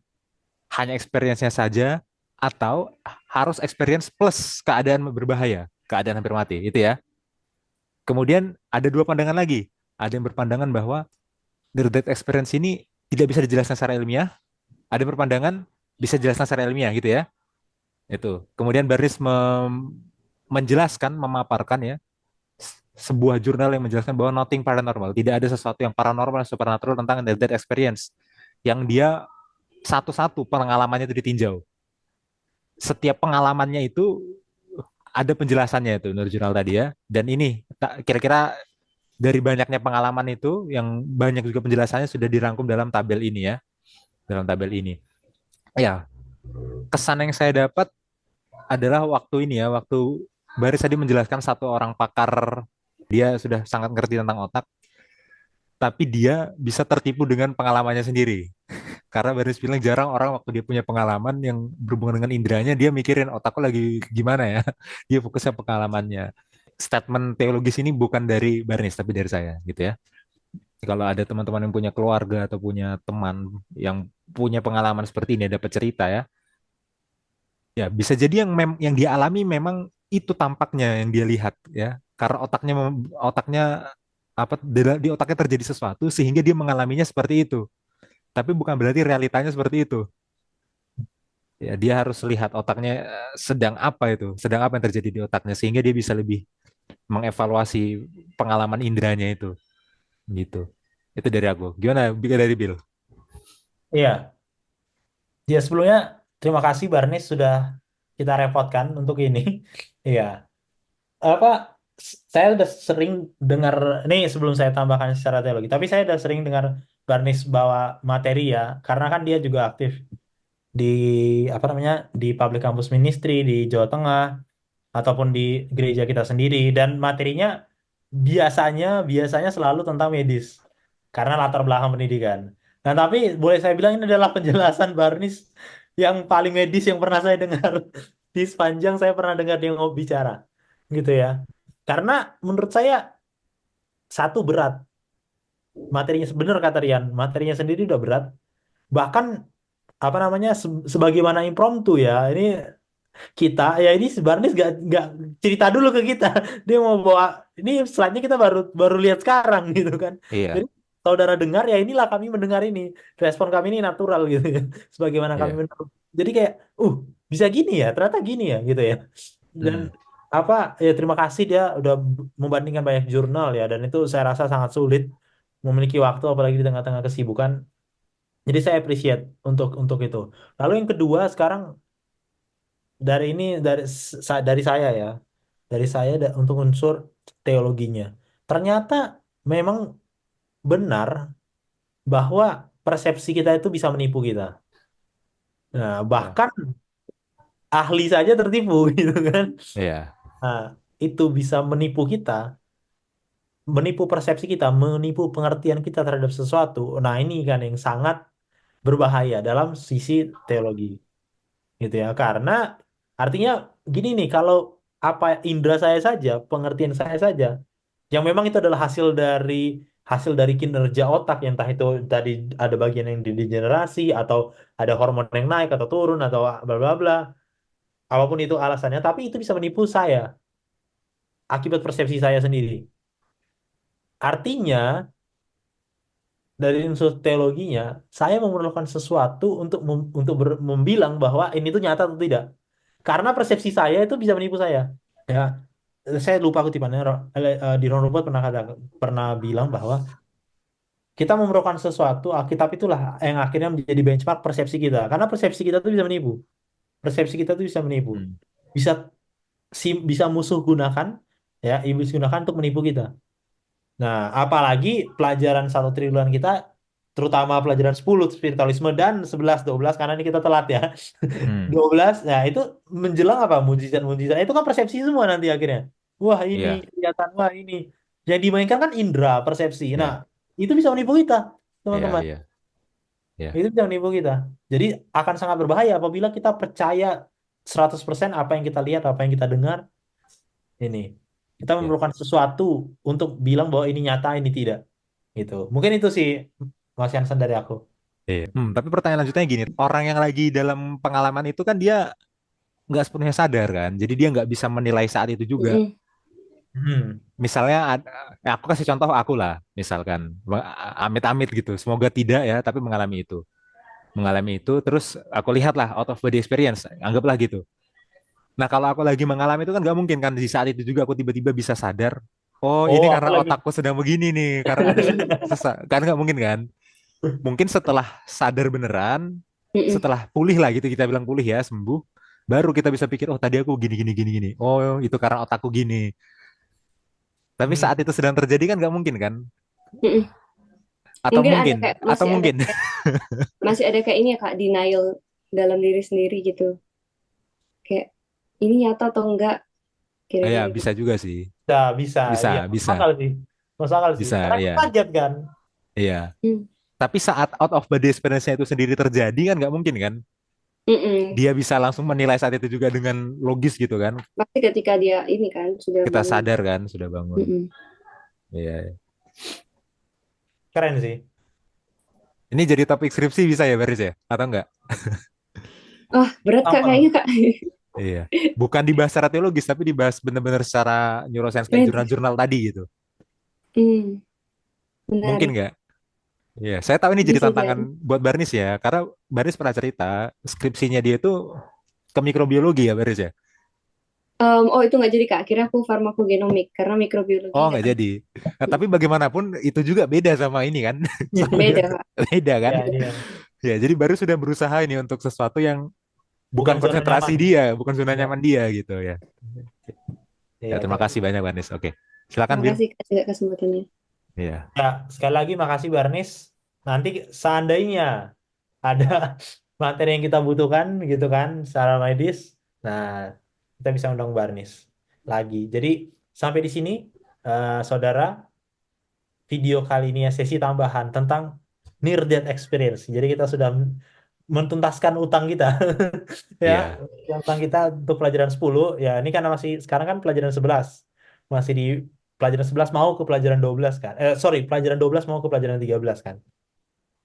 hanya experience-nya saja, atau harus experience plus keadaan berbahaya, keadaan hampir mati, itu ya. Kemudian ada dua pandangan lagi. Ada yang berpandangan bahwa near death experience ini tidak bisa dijelaskan secara ilmiah. Ada yang berpandangan bisa dijelaskan secara ilmiah gitu ya. Itu. Kemudian Baris menjelaskan, memaparkan ya sebuah jurnal yang menjelaskan bahwa nothing paranormal, tidak ada sesuatu yang paranormal dan supernatural tentang near death experience, yang dia satu-satu pengalamannya itu ditinjau. Setiap pengalamannya itu ada penjelasannya itu menurut jurnal tadi ya. Dan ini kira-kira dari banyaknya pengalaman itu yang banyak juga penjelasannya sudah dirangkum dalam tabel ini ya, dalam tabel ini. Ya, kesan yang saya dapat adalah waktu ini ya, waktu Baris tadi menjelaskan satu orang pakar, dia sudah sangat ngerti tentang otak, tapi dia bisa tertipu dengan pengalamannya sendiri. Karena Baris bilang jarang orang waktu dia punya pengalaman yang berhubungan dengan inderanya, dia mikirin otakku lagi gimana ya. Dia fokusnya pengalamannya. Statement teologis ini bukan dari Barnis, tapi dari saya gitu ya. Kalau ada teman-teman yang punya keluarga atau punya teman yang punya pengalaman seperti ini, dapat cerita ya, ya bisa jadi yang dia alami memang itu tampaknya yang dia lihat ya. Karena otaknya apa di otaknya terjadi sesuatu sehingga dia mengalaminya seperti itu. Tapi bukan berarti realitanya seperti itu. Ya, dia harus lihat otaknya sedang apa itu, sedang apa yang terjadi di otaknya sehingga dia bisa lebih mengevaluasi pengalaman inderanya itu, gitu. Itu dari aku. Gimana dari Bill? iya. Ya, sebelumnya terima kasih Barnis sudah kita repotkan untuk ini. Iya. Apa saya udah sering dengar nih sebelum saya tambahkan secara teologi, tapi saya udah sering dengar Barnis bawa materi ya, karena kan dia juga aktif di apa namanya di Public Campus Ministry di Jawa Tengah ataupun di gereja kita sendiri dan materinya biasanya biasanya selalu tentang medis karena latar belakang pendidikan. Nah, tapi boleh saya bilang ini adalah penjelasan Barnis yang paling medis yang pernah saya dengar di sepanjang saya pernah dengar dia ngobrol bicara gitu ya. Karena menurut saya satu berat materinya benar kata Rian, materinya sendiri udah berat. Bahkan apa namanya sebagaimana impromptu ya. Ini kita ya ini sebenarnya nggak cerita dulu ke kita dia mau bawa ini slide-nya kita baru baru lihat sekarang gitu kan jadi Iya, saudara dengar ya inilah kami mendengar ini respon kami ini natural gitu ya sebagaimana kami iya. mendengar jadi kayak bisa gini ya ternyata gini ya gitu ya dan Mm, apa ya terima kasih dia udah membandingkan banyak jurnal ya dan itu saya rasa sangat sulit memiliki waktu apalagi di tengah-tengah kesibukan jadi saya appreciate untuk itu lalu yang kedua sekarang dari ini dari saya ya untuk unsur teologinya ternyata memang benar bahwa persepsi kita itu bisa menipu kita nah ya, bahkan ahli saja tertipu gitu kan iya, nah itu bisa menipu kita menipu persepsi kita menipu pengertian kita terhadap sesuatu nah ini kan yang sangat berbahaya dalam sisi teologi gitu ya karena artinya gini nih kalau apa indera saya saja pengertian saya saja yang memang itu adalah hasil dari kinerja otak yang entah itu tadi ada bagian yang degenerasi atau ada hormon yang naik atau turun atau bla bla bla apapun itu alasannya tapi itu bisa menipu saya akibat persepsi saya sendiri artinya dari unsur teologinya saya memerlukan sesuatu untuk membilang bahwa ini tuh nyata atau tidak karena persepsi saya itu bisa menipu saya ya saya lupa kutipannya di Ron Robert pernah bilang bahwa kita memerlukan sesuatu Alkitab itulah yang akhirnya menjadi benchmark persepsi kita karena persepsi kita tuh bisa menipu persepsi kita tuh bisa menipu mm, bisa bisa musuh gunakan ya iblis gunakan untuk menipu kita nah apalagi pelajaran 1 triwulan kita terutama pelajaran 10 spiritualisme dan 11 12 karena ini kita telat ya. Hmm, 12, nah itu menjelang apa? Mujizat-mujizat. Itu kan persepsi semua nanti akhirnya. Wah, ini iya, kelihatan, wah ini. Yang dimainkan kan indera, persepsi. iya, Nah, itu bisa menipu kita, iya, teman-teman. iya, iya, Itu bisa menipu kita. Jadi akan sangat berbahaya apabila kita percaya 100% apa yang kita lihat, apa yang kita dengar. Ini. Kita iya. memerlukan sesuatu untuk bilang bahwa ini nyata, ini tidak. Gitu. Mungkin itu sih Mas Yansen dari aku. Iya. Tapi pertanyaan lanjutnya gini, orang yang lagi dalam pengalaman itu kan dia nggak sepenuhnya sadar kan, jadi dia nggak bisa menilai saat itu juga. Mm-mm. Hmm. Misalnya, aku kasih contoh aku lah, misalkan, amit-amit gitu, semoga tidak ya, tapi mengalami itu, terus aku lihatlah out of body experience, anggaplah gitu. Nah, kalau aku lagi mengalami itu kan nggak mungkin kan di saat itu juga aku tiba-tiba bisa sadar, oh ini Oh, aku karena lagi. otakku sedang begini nih, karena ada sesak, kan nggak mungkin kan? Mungkin setelah sadar beneran, Mm-mm. setelah pulih lah gitu kita bilang pulih ya sembuh, baru kita bisa pikir oh tadi aku gini gini gini gini, oh itu karena otakku gini. Tapi saat Hmm. itu sedang terjadi kan nggak mungkin kan? Mm-mm. Atau Mungkin ada mungkin, kayak atau mungkin, masih ada kayak ini ya Kak, denial dalam diri sendiri gitu. Kayak ini nyata atau enggak ya kira-kira gitu. bisa juga sih, Bisa, bisa. bisa, Iya, masuk bisa, akal sih. Masuk akal sih. bisa, Karena kita ya, kaget kan. iya. Hmm. Tapi saat out of body experience-nya itu sendiri terjadi kan nggak mungkin kan? Mm-mm. Dia bisa langsung menilai saat itu juga dengan logis gitu kan? Pasti ketika dia ini kan sudah Kita bangun. sadar kan sudah bangun. Mm-mm. Iya. Keren sih. Ini jadi topik skripsi bisa ya Baris ya? Atau enggak? Ah, berat Kak Apa tuh? kayaknya Kak. Iya. Bukan dibahas secara teologis, tapi dibahas benar-benar secara neuroscience kayak Medis. jurnal-jurnal tadi gitu. Hmm, Mungkin menarik. nggak? Iya, saya tahu ini jadi Bisa tantangan jadi. buat Barnis ya, karena Barnis pernah cerita skripsinya dia itu ke mikrobiologi ya Baris ya. Oh itu nggak jadi Kak. Akhirnya aku farmakogenomik karena mikrobiologi Oh nggak nggak ada. jadi. Nah, tapi bagaimanapun itu juga beda sama ini kan, sama Beda Kak. beda kan. Ya, ini ya. Ya, jadi baru sudah berusaha ini untuk sesuatu yang bukan Bukan zona konsentrasi nyaman. dia, bukan zona Iya, nyaman dia gitu ya. Ya, iya, terima keren. kasih banyak Barnis. Oke, silakan Terima Bil. kasih Kak juga kesempatannya. Iya, Ya, sekali lagi makasih Barnis. Nanti seandainya ada materi yang kita butuhkan gitu kan secara medis, nah kita bisa undang Barnis lagi. Jadi sampai di sini saudara, video kali ini ya sesi tambahan tentang near death experience. Jadi kita sudah mentuntaskan utang kita ya, iya, utang kita untuk pelajaran 10 ya. Ini karena masih sekarang kan pelajaran 11. Masih di pelajaran 11 mau ke pelajaran 12 kan. Sorry, pelajaran 12 mau ke pelajaran 13 kan.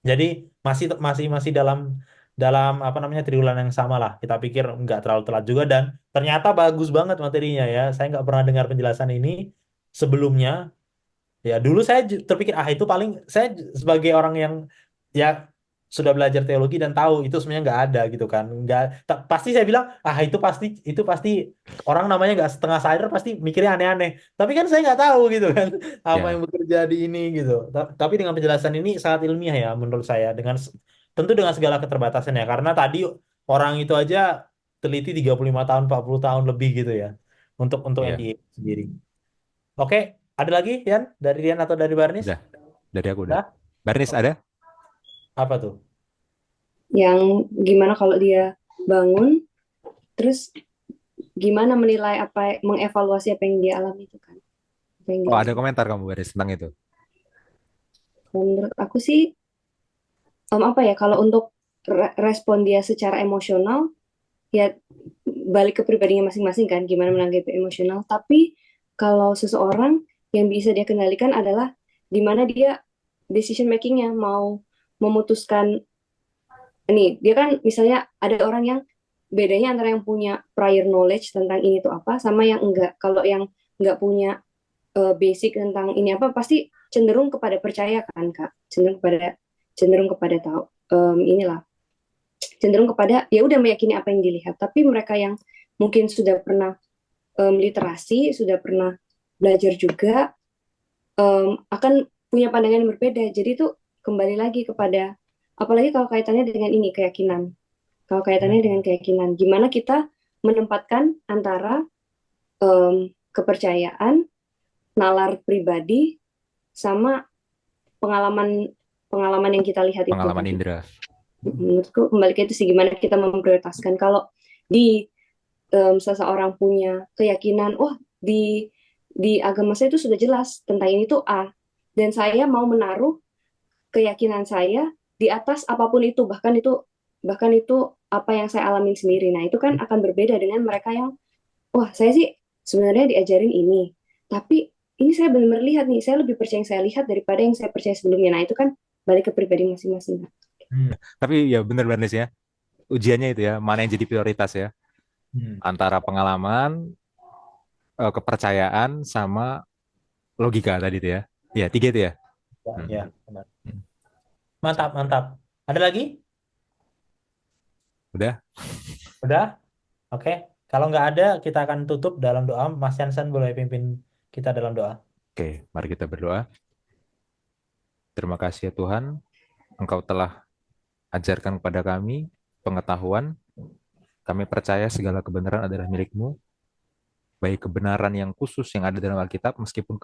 Jadi masih masih masih dalam dalam apa namanya triwulan yang sama lah. Kita pikir nggak terlalu telat juga dan ternyata bagus banget materinya ya. Saya nggak pernah dengar penjelasan ini sebelumnya. Ya dulu saya terpikir ah itu paling saya sebagai orang yang ya sudah belajar teologi dan tahu itu sebenarnya nggak ada gitu kan. Nggak pasti saya bilang ah itu pasti orang namanya nggak setengah sadar pasti mikirnya aneh-aneh. Tapi kan saya nggak tahu gitu kan apa yang ya, bekerja di ini gitu. Tapi dengan penjelasan ini sangat ilmiah ya menurut saya dengan tentu dengan segala keterbatasannya karena tadi orang itu aja teliti 35 tahun 40 tahun lebih gitu ya untuk iya. NDA sendiri. Oke, ada lagi Rian? Dari Rian atau dari Barnis? Udah, dari aku udah. Udah? Barnis Oke. ada? Apa tuh? Yang gimana kalau dia bangun, terus gimana menilai apa, mengevaluasi apa yang dia alami itu kan, apa yang dia Oh, ada alami. komentar kamu Baris tentang itu. Dan menurut aku sih, apa ya, kalau untuk respon dia secara emosional, ya balik ke pribadinya masing-masing kan, gimana menanggapi emosional. Tapi kalau seseorang yang bisa dia kendalikan adalah di mana dia decision makingnya mau memutuskan. Nih, dia kan misalnya ada orang yang bedanya antara yang punya prior knowledge tentang ini tuh apa sama yang enggak. Kalau yang enggak punya basic tentang ini apa pasti cenderung kepada percaya kan Kak. Cenderung kepada tahu inilah cenderung kepada ya udah meyakini apa yang dilihat. Tapi mereka yang mungkin sudah pernah literasi, sudah pernah belajar juga akan punya pandangan yang berbeda. Jadi itu kembali lagi kepada apalagi kalau kaitannya dengan ini keyakinan. Kalau kaitannya dengan Hmm. keyakinan, gimana kita menempatkan antara kepercayaan, nalar pribadi, sama pengalaman pengalaman yang kita lihat itu Pengalaman tadi. indera. Menurutku kembali ke itu sih, gimana kita memprioritaskan. Kalau di seseorang punya keyakinan, oh di agama saya itu sudah jelas tentang ini tuh A, dan saya mau menaruh keyakinan saya di atas apapun itu, bahkan itu apa yang saya alami sendiri. Nah, itu kan akan berbeda dengan mereka yang, wah, saya sih sebenarnya diajarin ini, tapi ini saya benar-benar lihat nih, saya lebih percaya yang saya lihat daripada yang saya percaya sebelumnya. Nah, itu kan balik ke pribadi masing-masing. Hmm. Tapi ya benar Barnes ya, ujiannya itu ya, mana yang jadi prioritas ya, Hmm. antara pengalaman, kepercayaan, sama logika tadi itu ya. Ya, tiga itu ya. Ya, Hmm. ya, benar. Hmm. Mantap, mantap. Ada lagi? Udah? Udah? Oke. Kalau nggak ada, kita akan tutup dalam doa. Mas Jansen boleh pimpin kita dalam doa. Oke, mari kita berdoa. Terima kasih ya Tuhan, Engkau telah ajarkan kepada kami pengetahuan. Kami percaya segala kebenaran adalah milik-Mu, baik kebenaran yang khusus yang ada dalam Alkitab, meskipun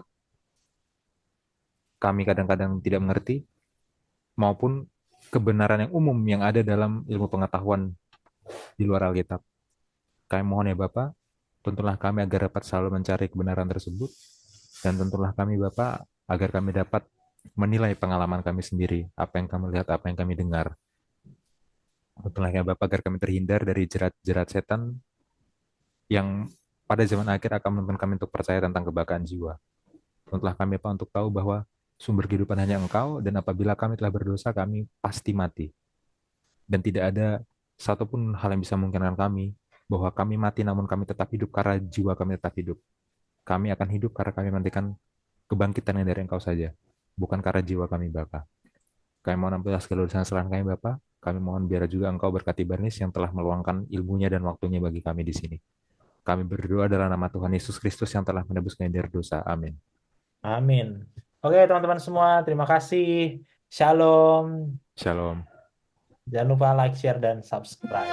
kami kadang-kadang tidak mengerti, maupun kebenaran yang umum yang ada dalam ilmu pengetahuan di luar Alkitab. Kami mohon ya Bapak, tuntunlah kami agar dapat selalu mencari kebenaran tersebut, dan tuntunlah kami Bapak, agar kami dapat menilai pengalaman kami sendiri, apa yang kami lihat, apa yang kami dengar. Tuntunlah ya Bapak, agar kami terhindar dari jerat-jerat setan yang pada zaman akhir akan menuntun kami untuk percaya tentang kebanggaan jiwa. Tuntunlah kami Pak untuk tahu bahwa sumber kehidupan hanya Engkau, dan apabila kami telah berdosa, kami pasti mati. Dan tidak ada satupun hal yang bisa memungkinkan kami bahwa kami mati namun kami tetap hidup karena jiwa kami tetap hidup. Kami akan hidup karena kami menantikan kebangkitan yang dari Engkau saja, bukan karena jiwa kami Bapa. Kami mohon ampunilah segala dosa dan kesalahan kami Bapa. Kami mohon biar juga Engkau berkati Barnis yang telah meluangkan ilmunya dan waktunya bagi kami di sini. Kami berdoa dalam nama Tuhan Yesus Kristus yang telah menebus kami dari dosa. Amin. Amin. Oke, teman-teman semua, terima kasih. Shalom. Shalom. Jangan lupa like, share, dan subscribe.